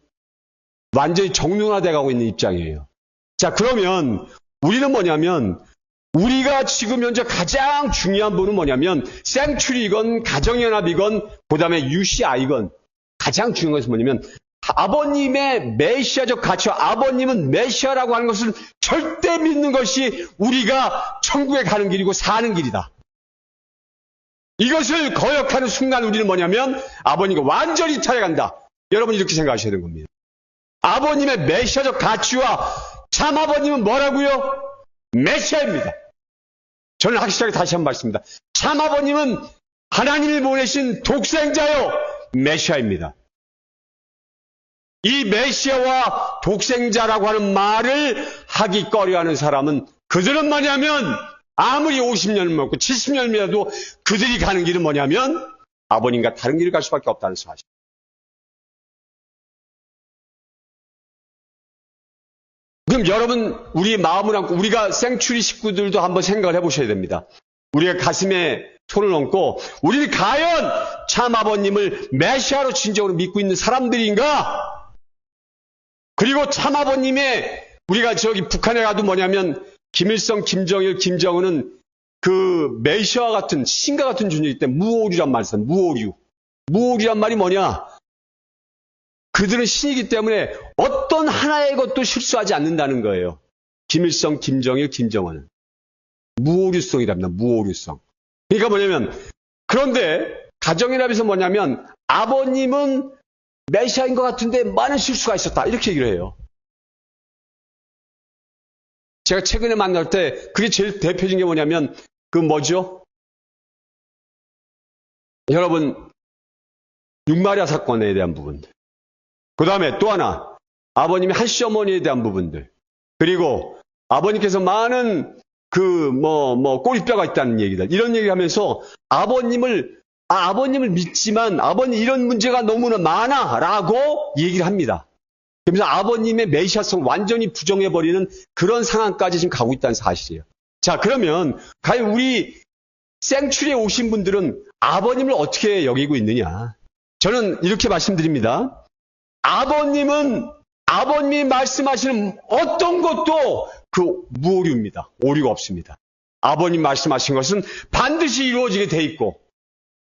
완전히 정론화되어 가고 있는 입장이에요. 자, 그러면 우리는 뭐냐면 우리가 지금 현재 가장 중요한 부분은 뭐냐면 생츄리건 가정연합이건 그 다음에 UCI건 가장 중요한 것은 뭐냐면 아버님의 메시아적 가치와 아버님은 메시아라고 하는 것을 절대 믿는 것이 우리가 천국에 가는 길이고 사는 길이다. 이것을 거역하는 순간 우리는 뭐냐면 아버님과 완전히 타락한다. 여러분 이렇게 생각하셔야 되는 겁니다. 아버님의 메시아적 가치와 참 아버님은 뭐라고요? 메시아입니다. 저는 확실하게 다시 한번 말씀드립니다. 참 아버님은 하나님이 보내신 독생자요 메시아입니다. 이 메시아와 독생자라고 하는 말을 하기 꺼려하는 사람은 그들은 뭐냐면 아무리 50년을 먹고 70년이라도 그들이 가는 길은 뭐냐면 아버님과 다른 길을 갈 수밖에 없다는 사실. 그럼 여러분, 우리의 마음을 안고 우리가 생추리 식구들도 한번 생각을 해보셔야 됩니다. 우리가 가슴에 손을 얹고 우리는 과연 참 아버님을 메시아로 진정으로 믿고 있는 사람들인가? 그리고 참 아버님의 우리가 저기 북한에 가도 뭐냐면 김일성, 김정일, 김정은은 그 메시아와 같은 신과 같은 존재이기 때문에 무오류란 말이 있어요. 무오류. 무오류란 말이 뭐냐? 그들은 신이기 때문에 어떤 하나의 것도 실수하지 않는다는 거예요. 김일성, 김정일, 김정은은. 무오류성이랍니다. 무오류성. 그러니까 뭐냐면 그런데 가정연합에서 뭐냐면 아버님은 메시아인 것 같은데 많은 실수가 있었다. 이렇게 얘기를 해요. 제가 최근에 만날 때 그게 제일 대표적인 게 뭐냐면 그 뭐죠? 여러분 육마리아 사건에 대한 부분들. 그 다음에 또 하나 아버님의 한 시어머니에 대한 부분들. 그리고 아버님께서 많은 꼬리뼈가 있다는 얘기들. 이런 얘기를 하면서 아버님을 믿지만 아버님 이런 문제가 너무나 많아 라고 얘기를 합니다. 그러면서 아버님의 메시아성을 완전히 부정해버리는 그런 상황까지 지금 가고 있다는 사실이에요. 자, 그러면 과연 우리 생추리에 오신 분들은 아버님을 어떻게 여기고 있느냐? 저는 이렇게 말씀드립니다. 아버님이 말씀하시는 어떤 것도 그 무오류입니다. 오류가 없습니다. 아버님 말씀하신 것은 반드시 이루어지게 돼 있고,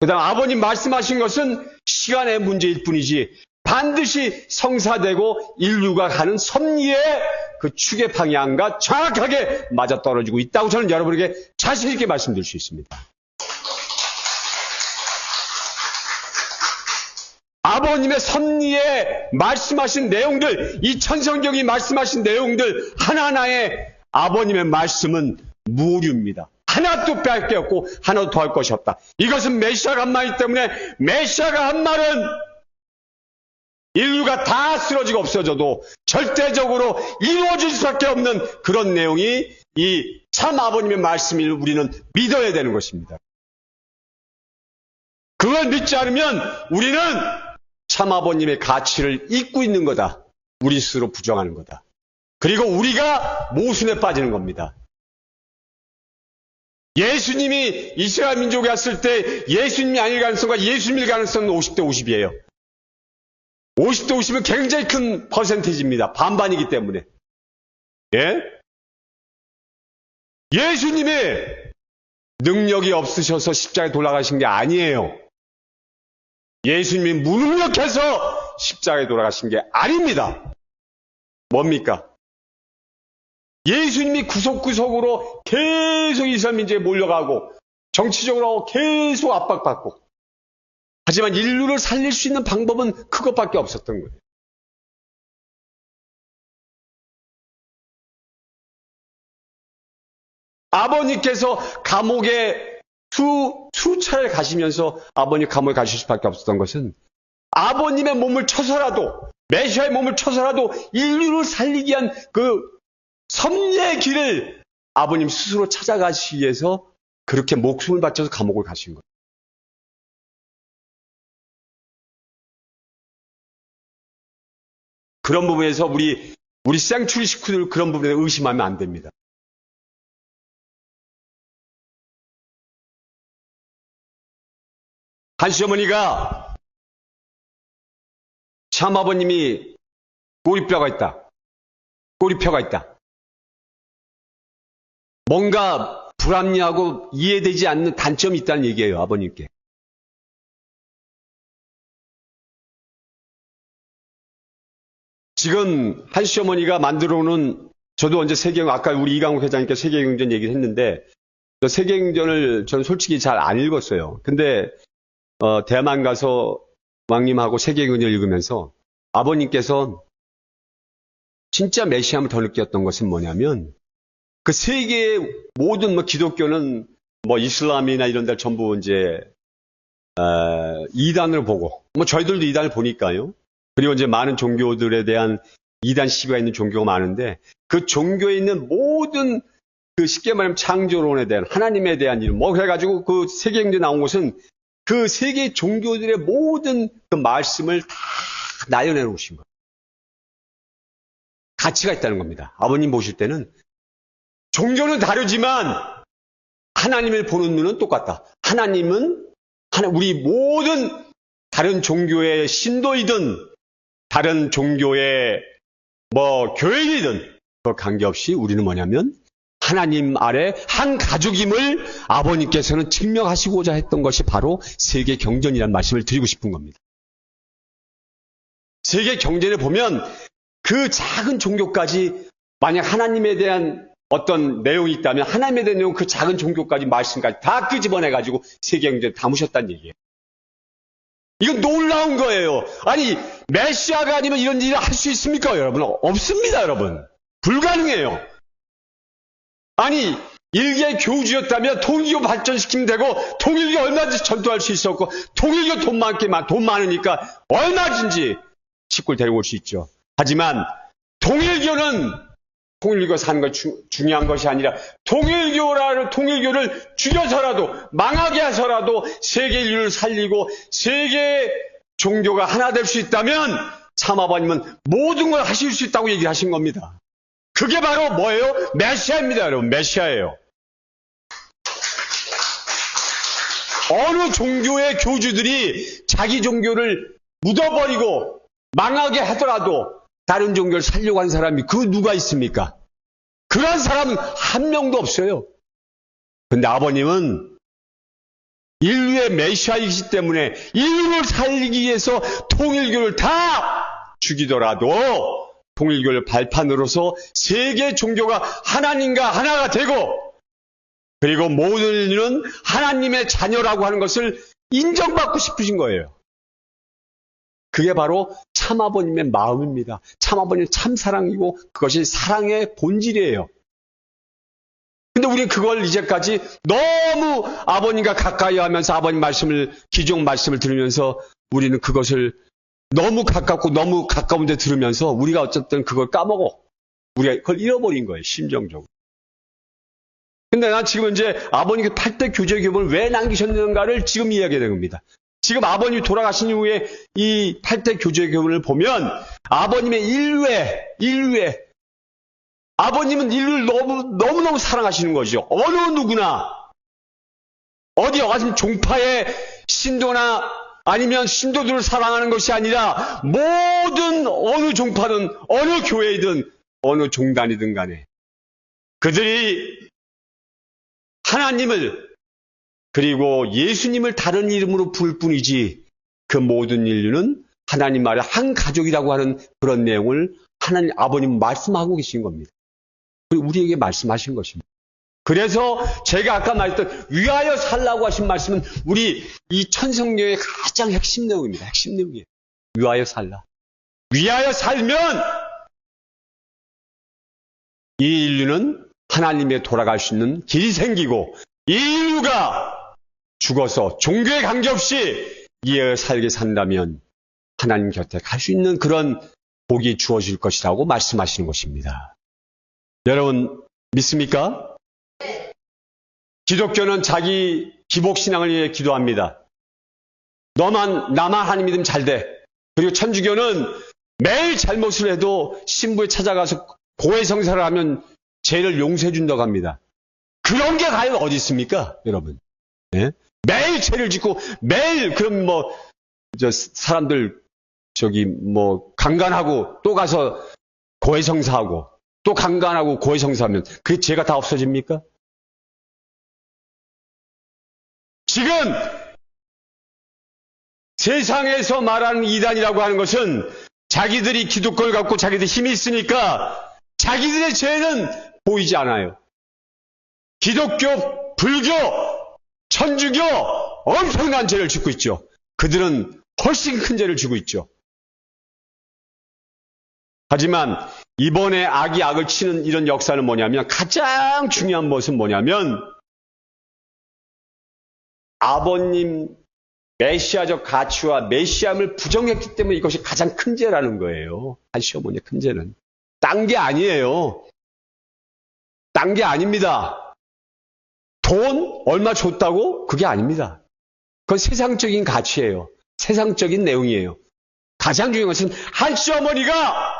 그 다음 아버님 말씀하신 것은 시간의 문제일 뿐이지 반드시 성사되고 인류가 가는 섭리의 그 축의 방향과 정확하게 맞아떨어지고 있다고 저는 여러분에게 자신 있게 말씀드릴 수 있습니다. 아버님의 섭리에 말씀하신 내용들, 이 천성경이 말씀하신 내용들 하나하나에 아버님의 말씀은 무오류입니다. 하나도 빼앗을 게 없고 하나도 더할 것이 없다. 이것은 메시아가 한 말이기 때문에 메시아가 한 말은 인류가 다 쓰러지고 없어져도 절대적으로 이루어질 수밖에 없는 그런 내용이 이 참 아버님의 말씀을 우리는 믿어야 되는 것입니다. 그걸 믿지 않으면 우리는 참 아버님의 가치를 잊고 있는 거다. 우리 스스로 부정하는 거다. 그리고 우리가 모순에 빠지는 겁니다. 예수님이 이스라엘 민족에 왔을 때 예수님이 아닐 가능성과 예수님일 가능성은 50대 50이에요. 50대 50은 굉장히 큰 퍼센티지입니다. 반반이기 때문에. 예? 예수님이 능력이 없으셔서 십자가에 돌아가신 게 아니에요. 예수님이 무능력해서 십자가에 돌아가신 게 아닙니다. 뭡니까? 예수님이 구석구석으로 계속 이스라엘 민족에 몰려가고 정치적으로 계속 압박받고 하지만 인류를 살릴 수 있는 방법은 그것밖에 없었던 거예요. 아버님께서 감옥에 수차례 가시면서 아버님 감옥에 가실 수밖에 없었던 것은 아버님의 몸을 쳐서라도 메시아의 몸을 쳐서라도 인류를 살리기 위한 그 섭리의 길을 아버님 스스로 찾아가시기 위해서 그렇게 목숨을 바쳐서 감옥을 가신 거예요. 그런 부분에서 우리 생추리 식구들 그런 부분에 의심하면 안 됩니다. 한 시어머니가 참 아버님이 꼬리뼈가 있다. 꼬리표가 있다. 뭔가 불합리하고 이해되지 않는 단점이 있다는 얘기예요. 아버님께. 지금 한 시어머니가 만들어 놓은 저도 언제 세계경 아까 우리 이강욱 회장님께 세계경전 얘기를 했는데 세계경전을 저는 솔직히 잘 안 읽었어요. 근데 대만 가서 왕님하고 세계경전을 읽으면서 아버님께서 진짜 메시아를 더 느꼈던 것은 뭐냐면 그 세계의 모든 기독교는 이슬람이나 이런 데 전부 이제 이단을 보고 저희들도 이단을 보니까요. 그리고 이제 많은 종교들에 대한 이단 시비가 있는 종교가 많은데 그 종교에 있는 모든 그 쉽게 말하면 창조론에 대한 하나님에 대한 이름 그래가지고 그 세계경제 나온 것은 그 세계 종교들의 모든 그 말씀을 다 나열해 놓으신 거예요. 가치가 있다는 겁니다. 아버님 보실 때는 종교는 다르지만 하나님을 보는 눈은 똑같다. 하나님은 우리 모든 다른 종교의 신도이든 다른 종교의 교회이든 그 관계없이 우리는 뭐냐면 하나님 아래 한 가족임을 아버님께서는 증명하시고자 했던 것이 바로 세계 경전이라는 말씀을 드리고 싶은 겁니다. 세계 경전에 보면 그 작은 종교까지 만약 하나님에 대한 어떤 내용이 있다면 하나님에 대한 내용 그 작은 종교까지 말씀까지 다 끄집어내가지고 세계 경전에 담으셨다는 얘기예요. 이건 놀라운 거예요. 아니 메시아가 아니면 이런 일을 할 수 있습니까 여러분? 없습니다 여러분. 불가능해요. 아니 일개 교주였다면 통일교 발전시키면 되고 통일교 얼마든지 전도할 수 있었고 통일교 돈 많으니까 얼마든지 식구를 데려올 수 있죠. 하지만 통일교가 사는 것이 중요한 것이 아니라 통일교를 죽여서라도 망하게 해서라도 세계 인류를 살리고 세계 종교가 하나 될 수 있다면 참아버님은 모든 걸 하실 수 있다고 얘기를 하신 겁니다. 그게 바로 뭐예요? 메시아입니다 여러분. 메시아예요. 어느 종교의 교주들이 자기 종교를 묻어버리고 망하게 하더라도 다른 종교를 살려고 하는 사람이 그 누가 있습니까? 그런 사람은 한 명도 없어요. 근데 아버님은 인류의 메시아이기 때문에 인류를 살리기 위해서 통일교를 다 죽이더라도 통일교를 발판으로서 세계 종교가 하나님과 하나가 되고 그리고 모든 인류는 하나님의 자녀라고 하는 것을 인정받고 싶으신 거예요. 그게 바로 참아버님의 마음입니다. 참아버님 참사랑이고 그것이 사랑의 본질이에요. 근데 우리는 그걸 이제까지 너무 아버님과 가까이 하면서 아버님 기종 말씀을 들으면서 우리는 그것을 너무 가깝고 너무 가까운 데 들으면서 우리가 어쨌든 그걸 까먹어. 우리가 그걸 잃어버린 거예요. 심정적으로. 근데 난 지금 이제 아버님이 8대 교제 교본을 왜 남기셨는가를 지금 이야기하는 겁니다. 지금 아버님이 돌아가신 이후에 이 8대 교제 교본을 보면 아버님의 인류에 아버님은 인류를 너무너무 사랑하시는 거죠. 어느 누구나 어디 종파의 신도나 아니면 신도들을 사랑하는 것이 아니라 모든 어느 종파든 어느 교회이든 어느 종단이든 간에 그들이 하나님을 그리고 예수님을 다른 이름으로 부를 뿐이지 그 모든 인류는 하나님 말에 한 가족이라고 하는 그런 내용을 하나님 아버님 말씀하고 계신 겁니다. 그리고 우리에게 말씀하신 것입니다. 그래서 제가 아까 말했던 위하여 살라고 하신 말씀은 우리 이 천성교의 가장 핵심 내용입니다. 핵심 내용이에요. 위하여 살라. 위하여 살면 이 인류는 하나님에 돌아갈 수 있는 길이 생기고 이 인류가 죽어서 종교에 관계없이 이에 살게 산다면 하나님 곁에 갈 수 있는 그런 복이 주어질 것이라고 말씀하시는 것입니다. 여러분 믿습니까? 기독교는 자기 기복신앙을 위해 기도합니다. 나만 하나님 믿으면 잘 돼. 그리고 천주교는 매일 잘못을 해도 신부에 찾아가서 고해성사를 하면 죄를 용서해 준다고 합니다. 그런 게 과연 어디 있습니까, 여러분? 네? 매일 죄를 짓고 매일 그럼 사람들 강간하고 또 가서 고해성사하고 또 강간하고 고해성사하면 그 죄가 다 없어집니까? 지금 세상에서 말하는 이단이라고 하는 것은 자기들이 기독교를 갖고 자기들 힘이 있으니까 자기들의 죄는 보이지 않아요. 기독교, 불교, 천주교 엄청난 죄를 짓고 있죠. 그들은 훨씬 큰 죄를 지고 있죠. 하지만 이번에 악이 악을 치는 이런 역사는 뭐냐면 가장 중요한 것은 뭐냐면 아버님 메시아적 가치와 메시아임을 부정했기 때문에 이것이 가장 큰 죄라는 거예요. 한 시어머니의 큰 죄는. 딴 게 아니에요. 딴 게 아닙니다. 돈 얼마 줬다고? 그게 아닙니다. 그건 세상적인 가치예요. 세상적인 내용이에요. 가장 중요한 것은 한 시어머니가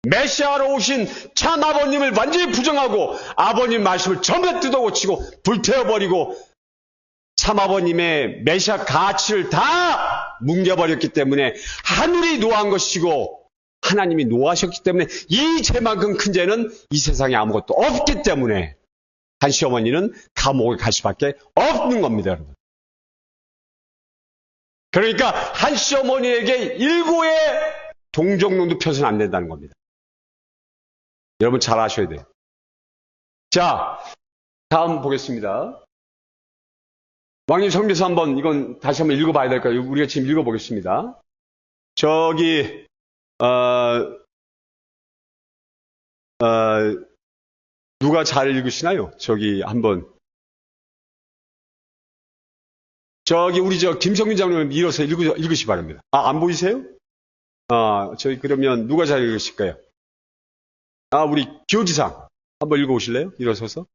메시아로 오신 참 아버님을 완전히 부정하고 아버님 말씀을 전부 뜯어고치고 불태워버리고 참 아버님의 메시아 가치를 다 뭉개버렸기 때문에 하늘이 노한 것이고 하나님이 노하셨기 때문에 이 죄만큼 큰 죄는 이 세상에 아무것도 없기 때문에 한 시어머니는 감옥에 갈 수밖에 없는 겁니다, 여러분. 그러니까 한 시어머니에게 일고의 동정론도 펴서는 안 된다는 겁니다. 여러분 잘 아셔야 돼요. 자, 다음 보겠습니다. 왕님 성경에서 한번 이건 다시 한번 읽어봐야 될까요? 우리가 지금 읽어보겠습니다. 저기 누가 잘 읽으시나요? 저기 한번 저기 우리 김성민 장로님 일어서 읽으시 바랍니다. 안 보이세요? 저희 그러면 누가 잘 읽으실까요? 우리 교지상 한번 읽어보실래요? 일어서서.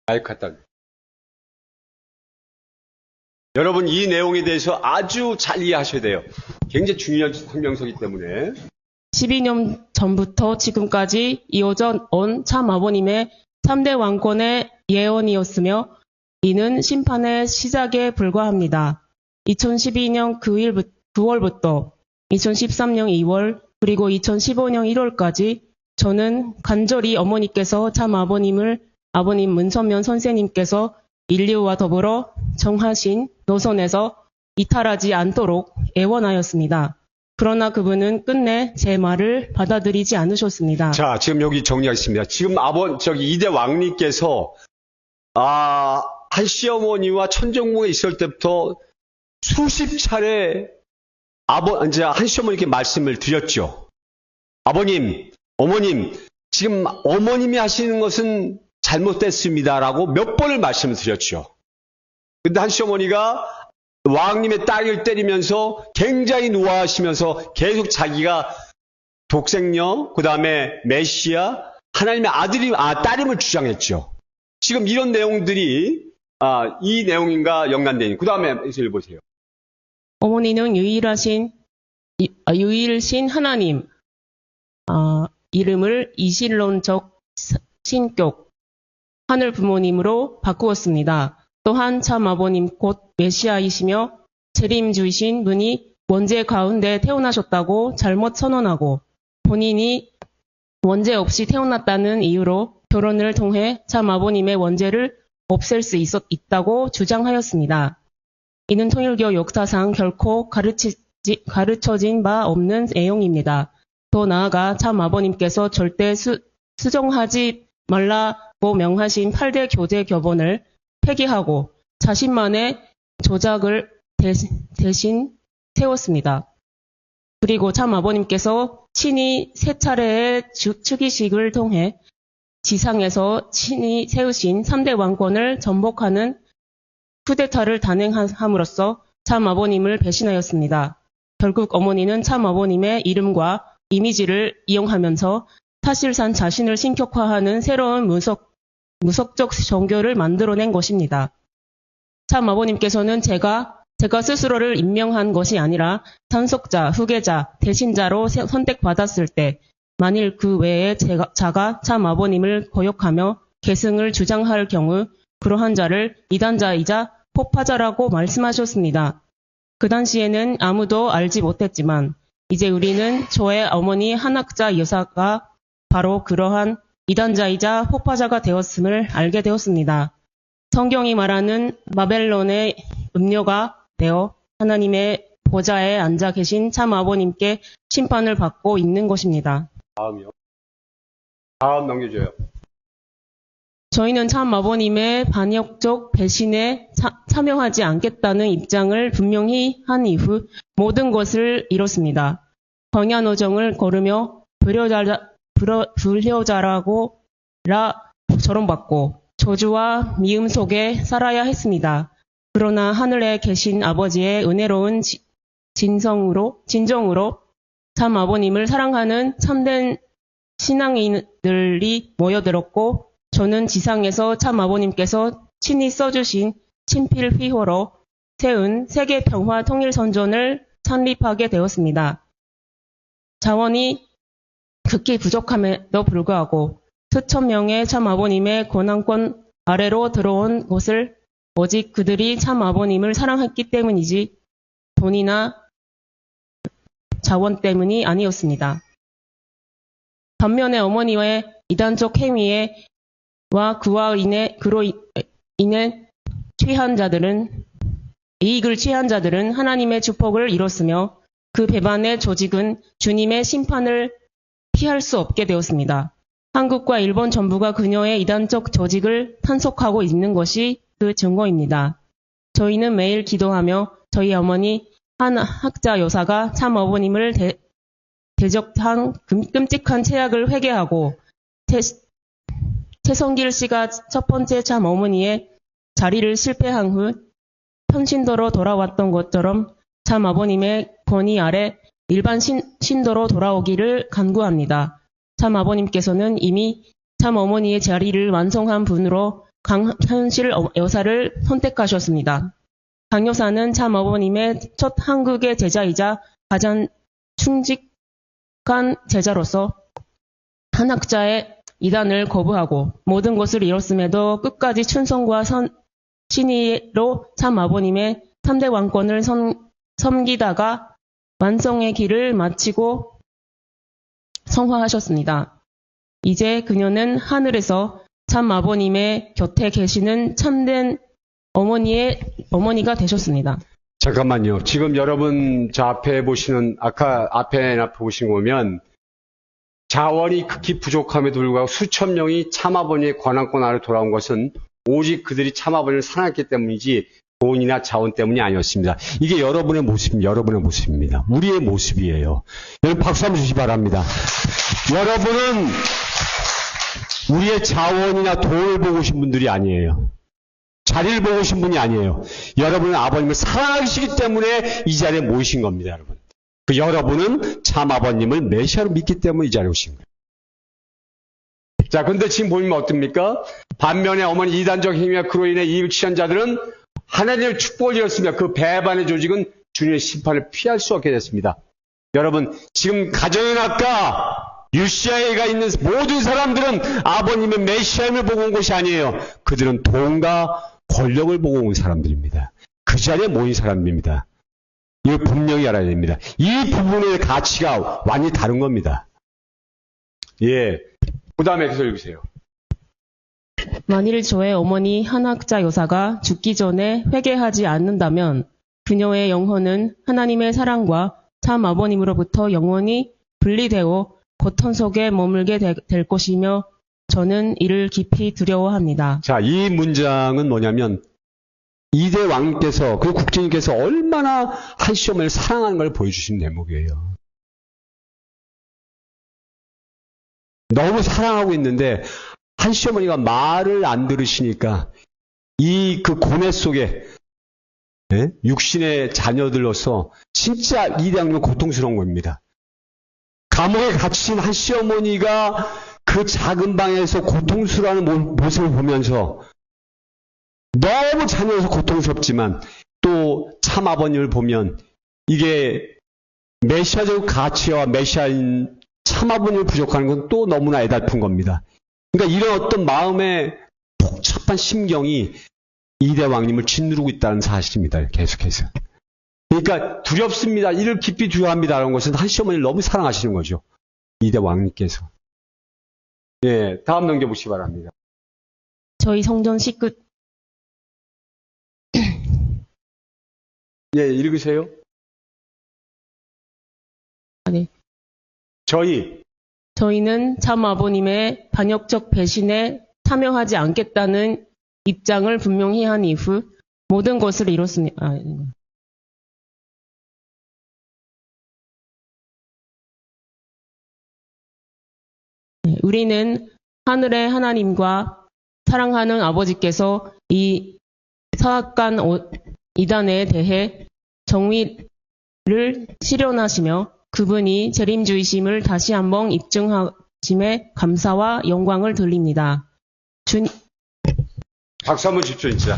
마이크 갖다. 여러분 이 내용에 대해서 아주 잘 이해하셔야 돼요. 굉장히 중요한 성경서이기 때문에. 12년 전부터 지금까지 이어져 온 참 아버님의 3대 왕권의 예언이었으며 이는 심판의 시작에 불과합니다. 2012년 9월부터 2013년 2월 그리고 2015년 1월까지 저는 간절히 어머니께서 참 아버님 문선면 선생님께서 인류와 더불어 정하신 노선에서 이탈하지 않도록 애원하였습니다. 그러나 그분은 끝내 제 말을 받아들이지 않으셨습니다. 자, 지금 여기 정리하겠습니다. 지금 이대 왕님께서 한 시어머니와 천정궁에 있을 때부터 수십 차례 이제 한 시어머니께 말씀을 드렸죠. 아버님, 어머님, 지금 어머님이 하시는 것은 잘못됐습니다라고 몇 번을 말씀을 드렸죠. 근데 한 시어머니가 왕님의 딸을 때리면서 굉장히 노하시면서 계속 자기가 독생녀, 그 다음에 메시아, 하나님의 딸임을 주장했죠. 지금 이런 내용들이 이 내용인가 연관되니. 그 다음에 읽어보세요. 어머니는 유일신 하나님, 이름을 이신론적 신격, 하늘 부모님으로 바꾸었습니다. 또한 참 아버님 곧 메시아이시며 재림주이신 분이 원죄 가운데 태어나셨다고 잘못 선언하고 본인이 원죄 없이 태어났다는 이유로 결혼을 통해 참 아버님의 원죄를 없앨 수 있다고 주장하였습니다. 이는 통일교 역사상 결코 가르쳐진 바 없는 내용입니다. 더 나아가 참 아버님께서 절대 수정하지 말라고 명하신 8대 교제 교본을 폐기하고 자신만의 조작을 대신 세웠습니다. 그리고 참 아버님께서 친히 세 차례의 즉위식을 통해 지상에서 친히 세우신 3대 왕권을 전복하는 쿠데타를 단행함으로써 참 아버님을 배신하였습니다. 결국 어머니는 참 아버님의 이름과 이미지를 이용하면서 사실상 자신을 신격화하는 새로운 무속적 종교를 만들어낸 것입니다. 참 아버님께서는 제가 스스로를 임명한 것이 아니라 단속자, 후계자, 대신자로 선택받았을 때 만일 그 외에 자가 참 아버님을 거역하며 계승을 주장할 경우 그러한 자를 이단자이자 폭파자라고 말씀하셨습니다. 그 당시에는 아무도 알지 못했지만 이제 우리는 저의 어머니 한학자 여사가 바로 그러한 이단자이자 폭파자가 되었음을 알게 되었습니다. 성경이 말하는 바벨론의 음료가 되어 하나님의 보좌에 앉아 계신 참 아버님께 심판을 받고 있는 것입니다. 다음이요. 다음 넘겨줘요. 저희는 참 아버님의 반역적 배신에 참여하지 않겠다는 입장을 분명히 한 이후 모든 것을 잃었습니다. 광야노정을 걸으며 불효자라고 조롱받고 저주와 미움 속에 살아야 했습니다. 그러나 하늘에 계신 아버지의 은혜로운 진정으로 참 아버님을 사랑하는 참된 신앙인들이 모여들었고 저는 지상에서 참 아버님께서 친히 써주신 친필 휘호로 세운 세계 평화 통일 선전을 창립하게 되었습니다. 자원이 극히 부족함에도 불구하고 수천 명의 참 아버님의 권한권 아래로 들어온 것을 오직 그들이 참 아버님을 사랑했기 때문이지 돈이나 자원 때문이 아니었습니다. 반면에 어머니의 이단적 행위와 그로 인해 이익을 취한 자들은 하나님의 축복을 잃었으며 그 배반의 조직은 주님의 심판을 피할 수 없게 되었습니다. 한국과 일본 정부가 그녀의 이단적 조직을 탄속하고 있는 것이 그 증거입니다. 저희는 매일 기도하며 저희 어머니 한 학자 여사가 참 어머님을 대적한 끔찍한 죄악을 회개하고 최성길 씨가 첫 번째 참 어머니의 자리를 실패한 후 편신도로 돌아왔던 것처럼 참 아버님의 권위 아래 일반 신도로 돌아오기를 간구합니다. 참 아버님께서는 이미 참 어머니의 자리를 완성한 분으로 강현실 여사를 선택하셨습니다. 강 여사는 참 어머님의 첫 한국의 제자이자 가장 충직한 제자로서 한학자의 이단을 거부하고 모든 것을 잃었음에도 끝까지 충성과 신의로 참 아버님의 3대 왕권을 섬기다가 완성의 길을 마치고 성화하셨습니다. 이제 그녀는 하늘에서 참 아버님의 곁에 계시는 참된 어머니가 되셨습니다. 잠깐만요. 지금 여러분 저 앞에 보시는 앞에 보신 거 보면 자원이 극히 부족함에도 불구하고 수천 명이 참아버님의 권한권 아래 돌아온 것은 오직 그들이 참아버님을 사랑했기 때문이지 돈이나 자원 때문이 아니었습니다. 이게 여러분의 모습입니다. 우리의 모습이에요. 여러분 박수 한번 주시기 바랍니다. 여러분은 우리의 자원이나 돈을 보고 오신 분들이 아니에요. 자리를 보고 오신 분이 아니에요. 여러분은 아버님을 사랑하시기 때문에 이 자리에 모이신 겁니다, 여러분. 그 여러분은 참 아버님을 메시아로 믿기 때문에 이 자리에 오신 거예요. 자, 근데 지금 보면 어떻습니까? 반면에 어머니 이단적 행위와 그로 인해 이익을 취한 자들은 하나님의 축복을 잃었습니다. 그 배반의 조직은 주님의 심판을 피할 수 없게 됐습니다. 여러분, 지금 가정의 낙가 UCI가 있는 모든 사람들은 아버님의 메시아임을 보고 온 것이 아니에요. 그들은 돈과 권력을 보고 온 사람들입니다. 그 자리에 모인 사람들입니다. 이거 분명히 알아야 됩니다. 이 부분의 가치가 완전히 다른 겁니다. 예. 그 다음에 계속 읽으세요. 만일 저의 어머니 한학자 여사가 죽기 전에 회개하지 않는다면 그녀의 영혼은 하나님의 사랑과 참 아버님으로부터 영원히 분리되어 고통 속에 머물게 될 것이며 저는 이를 깊이 두려워합니다. 자, 이 문장은 뭐냐면 이대 왕께서 그리고 국장님께서 얼마나 한시어머니를 사랑하는 걸 보여주신 대목이에요. 너무 사랑하고 있는데 한시어머니가 말을 안 들으시니까 그 고뇌 속에 육신의 자녀들로서 진짜 이대왕님은 고통스러운 겁니다. 감옥에 갇힌 한시어머니가 그 작은 방에서 고통스러워하는 모습을 보면서 너무 자녀여서 고통스럽지만 또 참 아버님을 보면 이게 메시아적 가치와 메시아인 참 아버님을 부족하는 건 또 너무나 애달픈 겁니다. 그러니까 이런 어떤 마음의 복잡한 심경이 이대 왕님을 짓누르고 있다는 사실입니다. 계속해서. 그러니까 두렵습니다. 이를 깊이 두려워합니다. 라는 것은 한시어머니를 너무 사랑하시는 거죠. 이대 왕님께서. 예, 다음 넘겨보시기 바랍니다. 저희 성전 식구 예, 읽으세요. 네. 저희는 참 아버님의 반역적 배신에 참여하지 않겠다는 입장을 분명히 한 이후 모든 것을 이뤘습니다. 우리는 하늘의 하나님과 사랑하는 아버지께서 이 사악한 이단에 대해 정의를 실현하시며 그분이 재림주이심을 다시 한번 입증하심에 감사와 영광을 돌립니다. 박수 한번 주십시오, 진짜.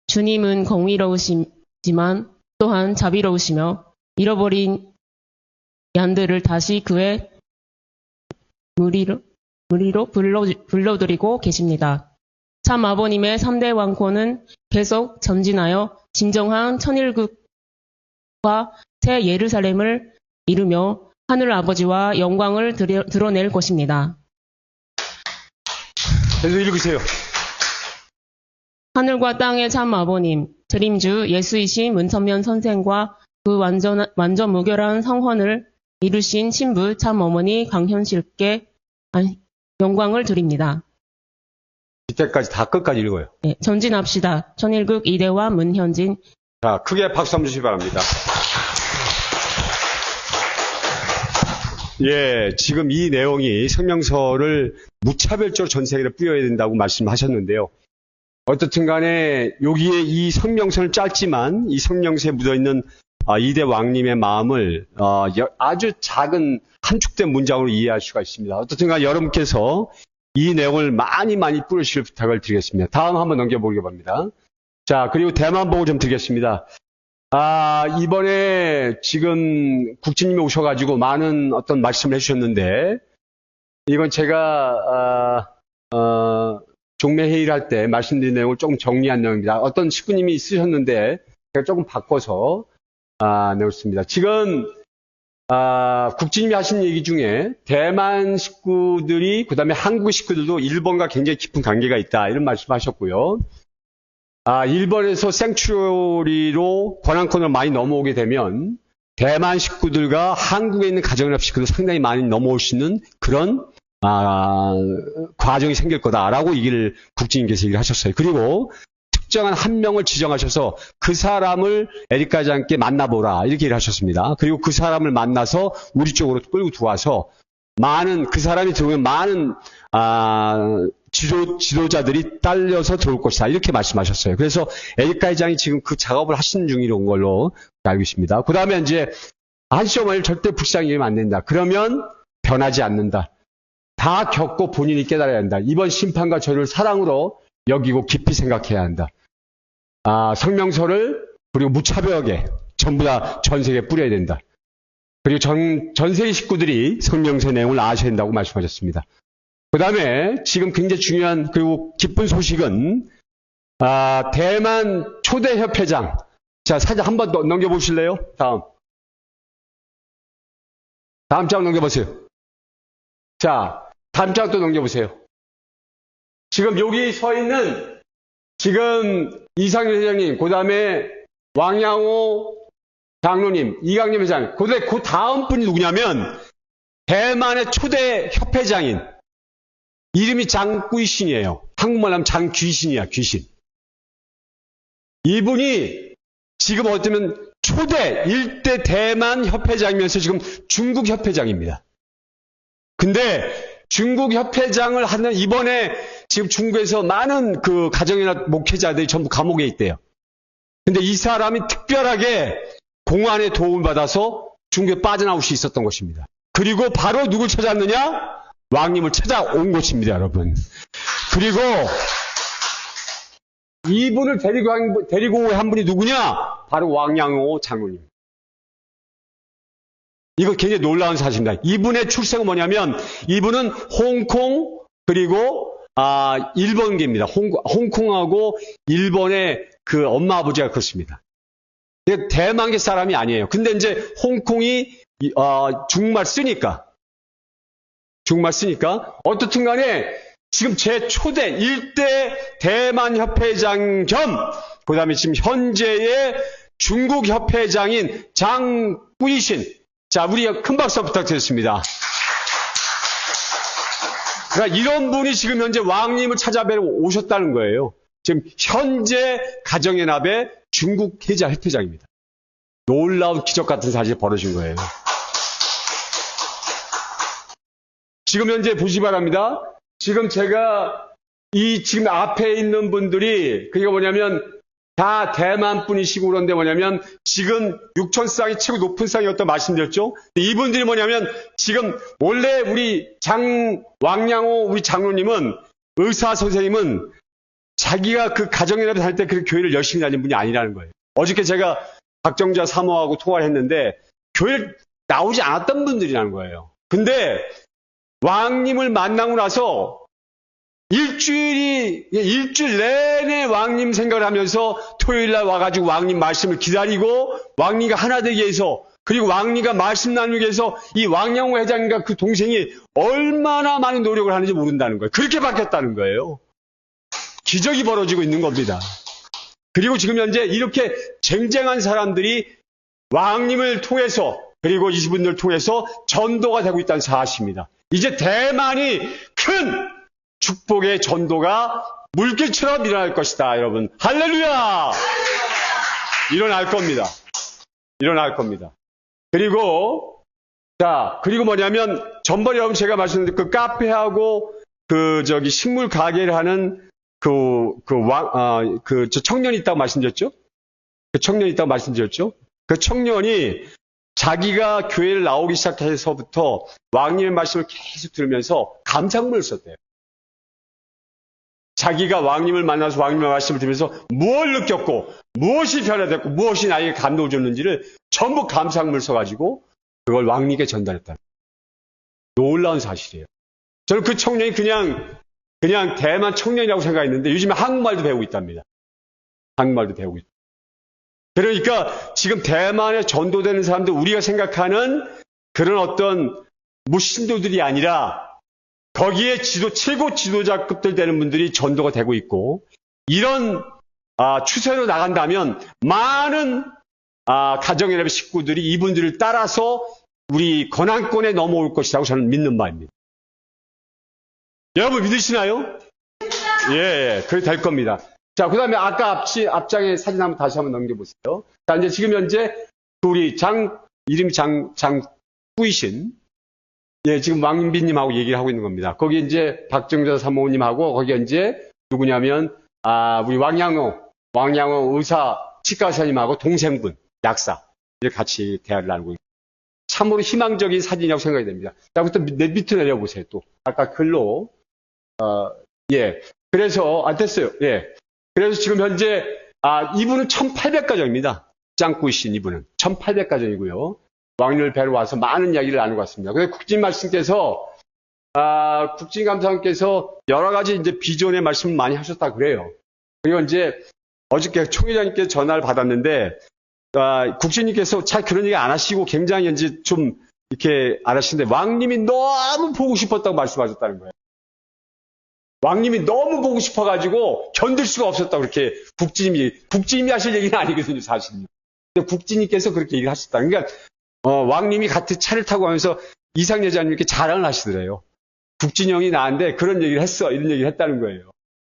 주님은 공의로우시지만 또한 자비로우시며 잃어버린 양들을 다시 그의 무리로 불러들이고 계십니다. 참 아버님의 3대 왕권은 계속 전진하여 진정한 천일국과 새 예루살렘을 이루며 하늘 아버지와 영광을 드러낼 것입니다. 계속 읽으세요. 하늘과 땅의 참 아버님, 재림주 예수이신 문선면 선생과 그 완전 무결한 성혼을 이루신 신부 참 어머니 강현실께 영광을 드립니다. 이때까지 다 끝까지 읽어요. 네, 전진합시다. 천일국 이대화 문현진. 자, 크게 박수 한번 주시기 바랍니다. 예, 지금 이 내용이 성명서를 무차별적으로 전 세계에 뿌려야 된다고 말씀하셨는데요. 어떻든 간에 여기에 이 성명서는 짧지만 이 성명서에 묻어있는 이대 왕님의 마음을 아주 작은 함축된 문장으로 이해할 수가 있습니다. 어떻든 간에 여러분께서 이 내용을 많이 뿌리실 부탁을 드리겠습니다. 다음 한번 넘겨보기 바랍니다. 자, 그리고 대만 보고 좀 드리겠습니다. 이번에 지금 국진님이 오셔가지고 많은 어떤 말씀을 해주셨는데, 이건 제가, 종례회의를 할 때 말씀드린 내용을 조금 정리한 내용입니다. 어떤 식구님이 쓰셨는데, 제가 조금 바꿔서, 내었습니다. 지금, 국진님이 하신 얘기 중에 대만 식구들이, 그 다음에 한국 식구들도 일본과 굉장히 깊은 관계가 있다. 이런 말씀 하셨고요. 일본에서 생츄리로 권한권을 많이 넘어오게 되면 대만 식구들과 한국에 있는 가정연합 식구들 상당히 많이 넘어올 수 있는 그런 과정이 생길 거다라고 얘기를 국진님께서 얘기를 하셨어요. 그리고 특정한 한 명을 지정하셔서 그 사람을 에리카장께 만나보라 이렇게 얘기를 하셨습니다. 그리고 그 사람을 만나서 우리 쪽으로 끌고 들어와서 그 사람이 들어오면 많은 지도자들이 딸려서 들어올 것이다. 이렇게 말씀하셨어요. 그래서 에리카 회장이 지금 그 작업을 하시는 중인 걸로 알고 있습니다. 그 다음에 이제 한시점을 절대 불쌍히 여기면 안 된다. 그러면 변하지 않는다. 다 겪고 본인이 깨달아야 한다. 이번 심판과 저를 사랑으로 여기고 깊이 생각해야 한다. 성명서를 그리고 무차별하게 전부 다 전 세계에 뿌려야 된다. 그리고 전 세계 식구들이 성명서 내용을 아셔야 된다고 말씀하셨습니다. 그 다음에 지금 굉장히 중요한 그리고 기쁜 소식은 대만 초대협회장. 자, 사진 한번 더 넘겨보실래요? 다음 장 넘겨보세요. 자, 다음 장 또 넘겨보세요. 지금 여기 서 있는 지금 이상일 회장님, 그 다음에 왕양호 장로님, 이강림 회장, 그 다음 분이 누구냐면 대만의 초대 협회장인 이름이 장귀신이에요. 한국말로 하면 장귀신이야, 귀신. 이분이 지금 어쩌면 초대 1대 대만 협회장이면서 지금 중국 협회장입니다. 근데 중국 협회장을 하는 이번에 지금 중국에서 많은 그 가정연합 목회자들이 전부 감옥에 있대요. 근데 이 사람이 특별하게 공안의 도움을 받아서 중국에 빠져나올 수 있었던 것입니다. 그리고 바로 누굴 찾았느냐? 왕님을 찾아온 것입니다, 여러분. 그리고 이분을 데리고 한 분이 누구냐? 바로 왕양호 장로님. 이거 굉장히 놀라운 사실입니다. 이분의 출생은 뭐냐면 이분은 홍콩 그리고 일본계입니다. 홍콩하고 일본의 그 엄마 아버지가 그렇습니다. 대만계 사람이 아니에요. 근데 이제 홍콩이 중국말 쓰니까 어떻든 간에 지금 제 초대 1대 대만 협회장 겸 그다음에 지금 현재의 중국 협회장인 장귀신. 자, 우리가 큰 박수 부탁드리겠습니다. 그러니까 이런 분이 지금 현재 왕님을 찾아뵈러 오셨다는 거예요. 지금 현재 가정연합의 중국 협회장입니다. 놀라운 기적 같은 사실이 벌어진 거예요. 지금 현재 보시기 바랍니다. 지금 제가 지금 앞에 있는 분들이 그게 뭐냐면 다 대만 분이시고 그런데 뭐냐면 지금 육천상이 최고 높은 상이었다고 말씀드렸죠. 이분들이 뭐냐면 지금 원래 우리 왕양호 우리 장로님은 의사 선생님은 자기가 그 가정연합에 다닐 때 그 교회를 열심히 다닌 분이 아니라는 거예요. 어저께 제가 박정자 사모하고 통화를 했는데 교회를 나오지 않았던 분들이라는 거예요. 근데 왕님을 만나고 나서 일주일 내내 왕님 생각을 하면서 토요일날 와가지고 왕님 말씀을 기다리고 왕님과 하나 되기 위해서 그리고 왕님과 말씀 나누기 위해서 이 왕양호 회장님과 그 동생이 얼마나 많은 노력을 하는지 모른다는 거예요. 그렇게 바뀌었다는 거예요. 기적이 벌어지고 있는 겁니다. 그리고 지금 현재 이렇게 쟁쟁한 사람들이 왕님을 통해서 그리고 이분들을 통해서 전도가 되고 있다는 사실입니다. 이제 대만이 큰 축복의 전도가 물길처럼 일어날 것이다, 여러분. 할렐루야! 일어날 겁니다. 일어날 겁니다. 그리고 뭐냐면, 전번에 여러분 제가 말씀드린 그 카페하고 식물 가게를 하는 청년이 있다고 말씀드렸죠? 그 청년이 있다고 말씀드렸죠? 그 청년이 자기가 교회를 나오기 시작해서부터 왕님의 말씀을 계속 들으면서 감상문을 썼대요. 자기가 왕님을 만나서 왕님의 말씀을 들으면서 무엇을 느꼈고 무엇이 변화됐고 무엇이 나에게 감동을 줬는지를 전부 감상문을 써가지고 그걸 왕님께 전달했다. 놀라운 사실이에요. 저는 그 청년이 그냥 대만 청년이라고 생각했는데 요즘에 한국말도 배우고 있답니다. 한국말도 배우고 있다. 그러니까 지금 대만에 전도되는 사람들 우리가 생각하는 그런 어떤 무신도들이 아니라 거기에 최고 지도자급들 되는 분들이 전도가 되고 있고 이런 추세로 나간다면 많은 가정연합의 식구들이 이분들을 따라서 우리 권한권에 넘어올 것이라고 저는 믿는 바입니다. 여러분 믿으시나요? 예, 그렇게 될 겁니다. 자, 그 다음에 아까 앞장에 사진 다시 한번 넘겨보세요. 자, 이제 지금 현재 우리 이름이 장꾸이신, 예, 지금 왕빈님하고 얘기를 하고 있는 겁니다. 거기 이제 박정자 사모님하고 거기 이제 누구냐면, 우리 왕양호 의사 치과의사님하고 동생분, 약사, 이렇게 같이 대화를 나누고 있습니다. 참으로 희망적인 사진이라고 생각이 됩니다. 자, 부터 밑으로 내려보세요, 또. 아까 글로. 예. 그래서, 됐어요. 예. 그래서 지금 현재, 이분은 1800가정입니다. 짱꾸이신 이분은. 1800가정이고요. 왕년을 뵈러 와서 많은 이야기를 나누고 왔습니다. 그래서 국진 말씀께서, 국진 감사님께서 여러 가지 이제 비전의 말씀을 많이 하셨다 그래요. 그리고 이제 어저께 총회장님께 전화를 받았는데, 국진님께서 잘 그런 얘기 안 하시고 굉장히 이제 좀 이렇게 안 하시는데 왕님이 너무 보고 싶었다고 말씀하셨다는 거예요. 왕님이 너무 보고 싶어가지고 견딜 수가 없었다고 그렇게 국진님이 하실 얘기는 아니거든요, 사실은. 근데 국진님께서 그렇게 얘기를 하셨다. 그러니까, 왕님이 같은 차를 타고 가면서 이상여자님 이렇게 자랑을 하시더래요. 국진이 형이 나한테 그런 얘기를 했어. 이런 얘기를 했다는 거예요.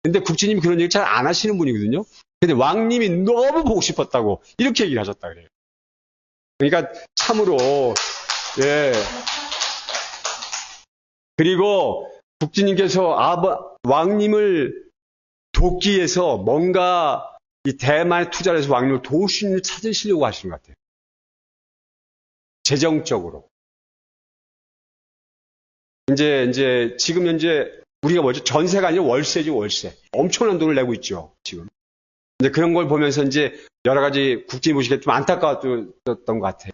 근데 국진님이 그런 얘기 잘 안 하시는 분이거든요. 근데 왕님이 너무 보고 싶었다고 이렇게 얘기를 하셨다 그래요. 그러니까 참으로, 예. 그리고 국진님께서 왕님을 돕기 위해서 뭔가 이 대만에 투자를 해서 왕님을 도울 수 있는 찾으시려고 하시는 것 같아요. 재정적으로. 이제 지금 현재 우리가 뭐죠? 전세가 아니라 월세죠, 월세. 엄청난 돈을 내고 있죠, 지금. 이제 그런 걸 보면서 이제 여러 가지 국진이 보시기에 좀 안타까웠던 것 같아요.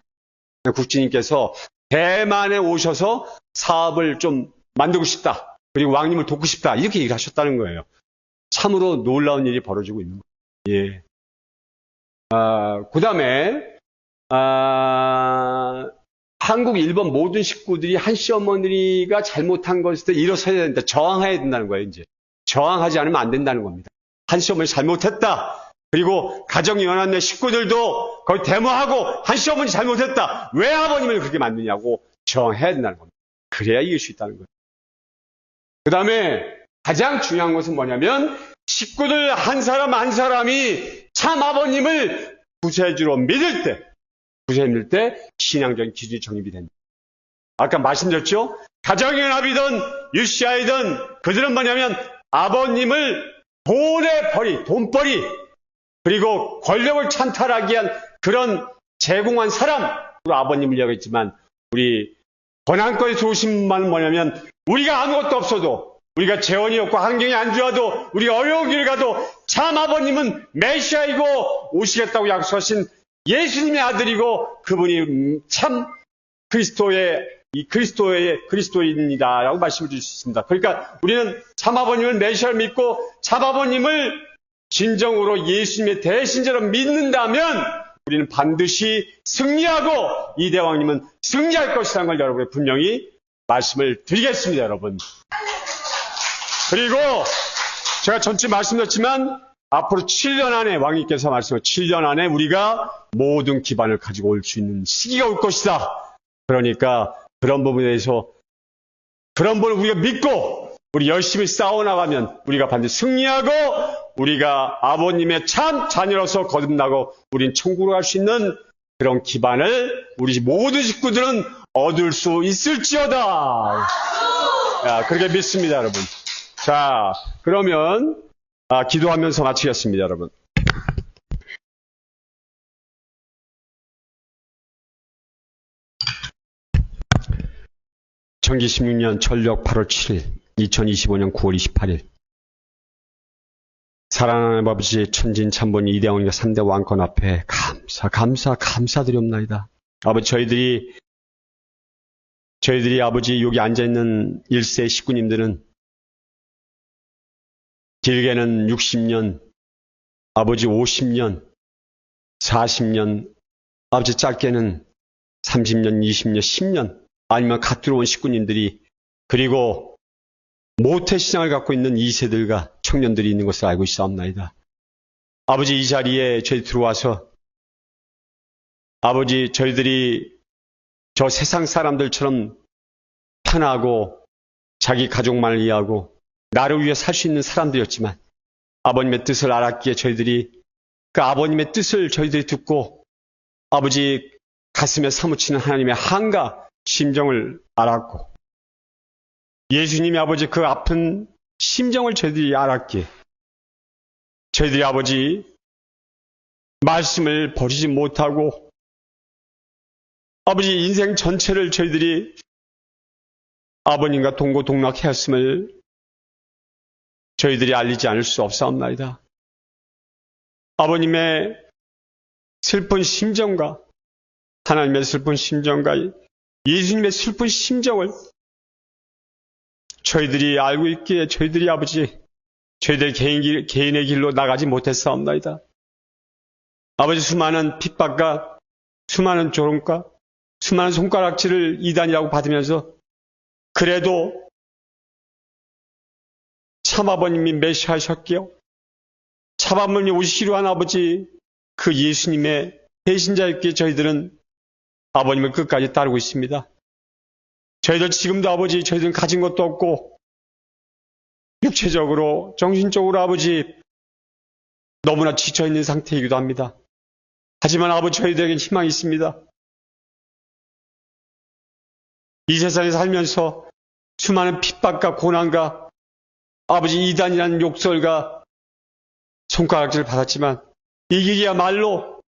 국진님께서 대만에 오셔서 사업을 좀 만들고 싶다. 그리고 왕님을 돕고 싶다. 이렇게 얘기를 하셨다는 거예요. 참으로 놀라운 일이 벌어지고 있는 거예요. 예. 그 다음에, 한국, 일본 모든 식구들이 한씨 어머니가 잘못한 것에 일어서야 된다. 저항해야 된다는 거예요, 이제. 저항하지 않으면 안 된다는 겁니다. 한씨 어머니 잘못했다. 그리고 가정이 연합내 식구들도 거의 데모하고 한씨 어머니 잘못했다. 왜 아버님을 그렇게 만드냐고 저항해야 된다는 겁니다. 그래야 이길 수 있다는 거예요. 그 다음에 가장 중요한 것은 뭐냐면 식구들 한 사람 한 사람이 참 아버님을 구세주로 믿을 때 구세 힘들 때 신앙적인 기준이 정립이 됩니다. 아까 말씀드렸죠? 가정연합이든 UCI든 그들은 뭐냐면 아버님을 돈벌이, 그리고 권력을 찬탈하기 위한 그런 제공한 사람으로 아버님을 이야기했지만, 우리 고난거에 좋으신 분만 뭐냐면 우리가 아무것도 없어도, 우리가 재원이 없고 환경이 안 좋아도, 우리가 어려운 길 가도 참 아버님은 메시아이고 오시겠다고 약속하신 예수님의 아들이고 그분이 참 그리스도인이다라고 말씀을 드릴 수 있습니다. 그러니까 우리는 참 아버님을 메시아를 믿고 참 아버님을 진정으로 예수님의 대신자로 믿는다면 우리는 반드시 승리하고 이 대왕님은 승리할 것이라는 걸 여러분에 분명히 말씀을 드리겠습니다, 여러분. 그리고 제가 전체 말씀드렸지만 앞으로 7년 안에 왕님께서 말씀하신 7년 안에 우리가 모든 기반을 가지고 올 수 있는 시기가 올 것이다. 그러니까 그런 부분에 대해서 그런 부분을 우리가 믿고 우리 열심히 싸워나가면 우리가 반드시 승리하고 우리가 아버님의 참 자녀로서 거듭나고 우린 천국으로 갈 수 있는 그런 기반을 우리 모든 식구들은 얻을 수 있을지어다. 그렇게 믿습니다, 여러분. 자, 그러면 기도하면서 마치겠습니다, 여러분. 청기 16년 전력 8월 7일, 2025년 9월 28일. 사랑하는 아버지 천진 참본 이대왕과 3대 왕권 앞에 감사드리옵나이다. 아버지 저희들이 아버지 여기 앉아있는 1세 식구님들은 길게는 60년, 아버지 50년, 40년, 아버지 짧게는 30년, 20년, 10년, 아니면 갓 들어온 식구님들이, 그리고 모태신앙을 갖고 있는 2세들과 청년들이 있는 것을 알고 있사옵나이다. 아버지 이 자리에 저희 들어와서 아버지 저희들이 저 세상 사람들처럼 편하고 자기 가족만을 이해하고 나를 위해 살 수 있는 사람들이었지만 아버님의 뜻을 알았기에 저희들이 그 아버님의 뜻을 저희들이 듣고 아버지 가슴에 사무치는 하나님의 한가 심정을 알았고 예수님이 아버지 그 아픈 심정을 저희들이 알았기에 저희들이 아버지 말씀을 버리지 못하고 아버지 인생 전체를 저희들이 아버님과 동고동락하였음을 저희들이 알리지 않을 수 없사옵나이다. 아버님의 슬픈 심정과 하나님의 슬픈 심정과 예수님의 슬픈 심정을 저희들이 알고 있기에 저희들이 아버지 저희들 개인의 길로 나가지 못했사옵나이다. 아버지 수많은 핍박과 수많은 조롱과 수많은 손가락질을 이단이라고 받으면서 그래도 참 아버님이 메시아셨기요. 참 아버님이 오시기로 한 아버지 그 예수님의 배신자였기에 저희들은 아버님을 끝까지 따르고 있습니다. 저희들 지금도 아버지 저희들은 가진 것도 없고 육체적으로 정신적으로 아버지 너무나 지쳐있는 상태이기도 합니다. 하지만 아버지 저희들에겐 희망이 있습니다. 이 세상에 살면서 수많은 핍박과 고난과 아버지 이단이라는 욕설과 손가락질을 받았지만 이 길이야말로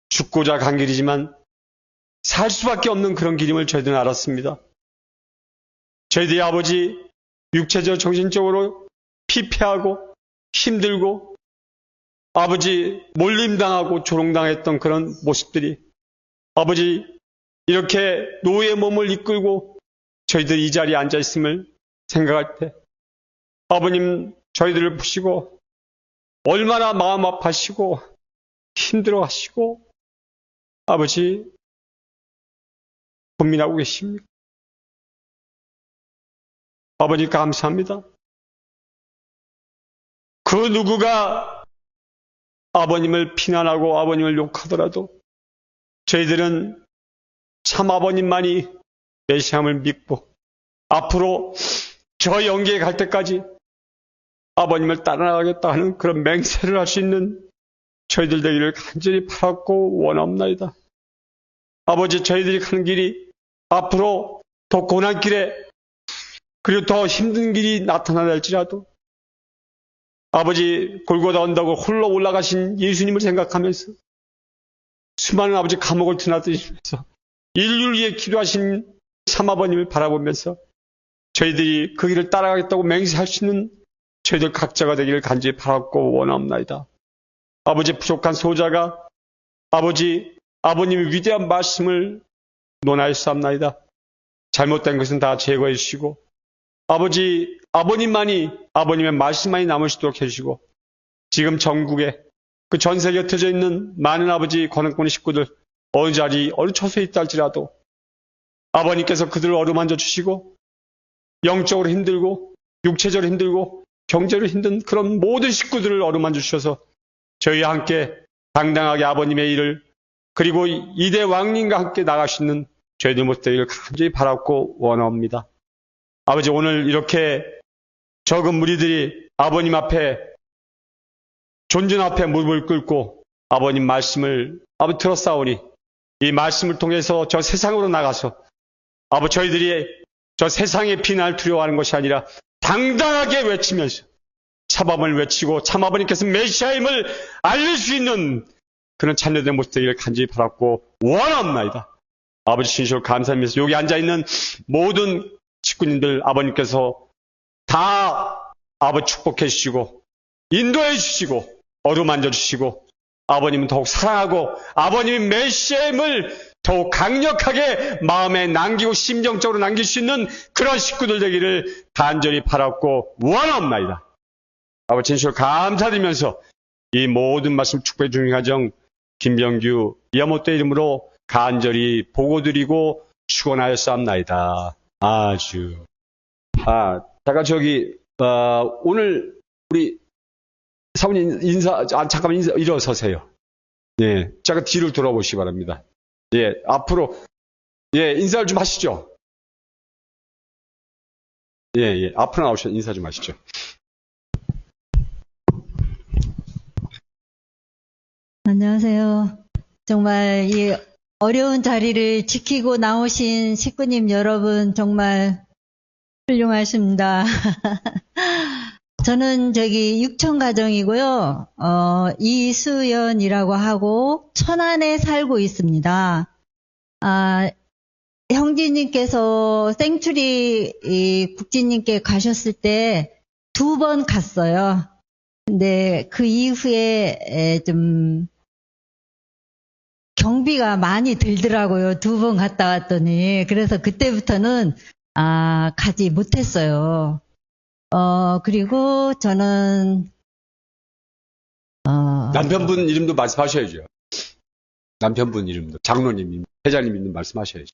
죽고자 간 길이지만 살 수밖에 없는 그런 길임을 저희들은 알았습니다. 저희들이 아버지 육체적 정신적으로 피폐하고 힘들고 아버지 몰림당하고 조롱당했던 그런 모습들이 아버지 이렇게 노예의 몸을 이끌고 저희들이 이 자리에 앉아있음을 생각할 때 아버님 저희들을 보시고 얼마나 마음 아파하시고 힘들어하시고 아버지 고민하고 계십니까? 아버지 감사합니다. 그 누구가 아버님을 비난하고 아버님을 욕하더라도 저희들은 참 아버님만이 메시아를 믿고 앞으로 저 영계에 갈 때까지 아버님을 따라가겠다 하는 그런 맹세를 할 수 있는 저희들 되기를 간절히 바랐고 원합니다. 아버지 저희들이 가는 길이 앞으로 더 고난길에 그리고 더 힘든 길이 나타나할지라도 아버지 골고다 언덕을 홀로 올라가신 예수님을 생각하면서 수많은 아버지 감옥을 드나드리면서 인류를 위해 기도하신 삼아버님을 바라보면서 저희들이 그 길을 따라가겠다고 맹세할 수 있는 저희들 각자가 되기를 간절히 바랐고 원합니다. 아버지 부족한 소자가 아버님의 위대한 말씀을 논하였사옵나이다. 잘못된 것은 다 제거해 주시고 아버님만이 아버님의 말씀만이 남을 수 있도록 해주시고 지금 전국에 그 전 세계에 흩어져 있는 많은 아버지 관원권의 식구들 어느 자리 어느 처소에 있다 할지라도 아버님께서 그들을 어루만져 주시고 영적으로 힘들고 육체적으로 힘들고 경제로 힘든 그런 모든 식구들을 어루만져 주셔서 저희와 함께 당당하게 아버님의 일을 그리고 이대 왕님과 함께 나갈 수 있는 저희들 모습 되기를 간절히 바랐고 원합니다. 아버지 오늘 이렇게 적은 무리들이 아버님 앞에 존전 앞에 무릎을 꿇고 아버님 말씀을 들었사오니 이 말씀을 통해서 저 세상으로 나가서 저희들이 저 세상의 비난을 두려워하는 것이 아니라 당당하게 외치면서 참아버님을 외치고 참아버님께서 메시아임을 알릴 수 있는 그런 자녀된 모습 되기를 간절히 바랐고 원합니다. 아버지 진실로 감사하면서 여기 앉아있는 모든 식구님들 아버님께서 다 아버지 축복해 주시고 인도해 주시고 어루만져 주시고 아버님은 더욱 사랑하고 아버님의 메시아임을 더욱 강력하게 마음에 남기고 심정적으로 남길 수 있는 그런 식구들 되기를 간절히 바랐고 원합니다. 아버지 진실로 감사드리면서 이 모든 말씀 축복해 주신 가정 김병규 이하모토 이름으로 간절히 보고드리고 축원하였사옵나이다. 아주. 잠깐 오늘 우리 사모님 잠깐만 일어서세요. 예, 잠깐 뒤를 돌아보시기 바랍니다. 예, 앞으로, 예, 인사를 좀 하시죠. 예, 앞으로 나오셔서 인사 좀 하시죠. 안녕하세요. 정말 이 어려운 자리를 지키고 나오신 식구님 여러분 정말 훌륭하십니다. 저는 육천 가정이고요. 이수연이라고 하고 천안에 살고 있습니다. 형제님께서 생추리 국진님께 가셨을 때 2번 갔어요. 근데 그 이후에 좀 경비가 많이 들더라고요. 2번 갔다 왔더니. 그래서 그때부터는 가지 못했어요. 그리고 저는 남편분 이름도 말씀하셔야죠. 남편분 이름도 장로님, 회장님 이름 말씀하셔야죠.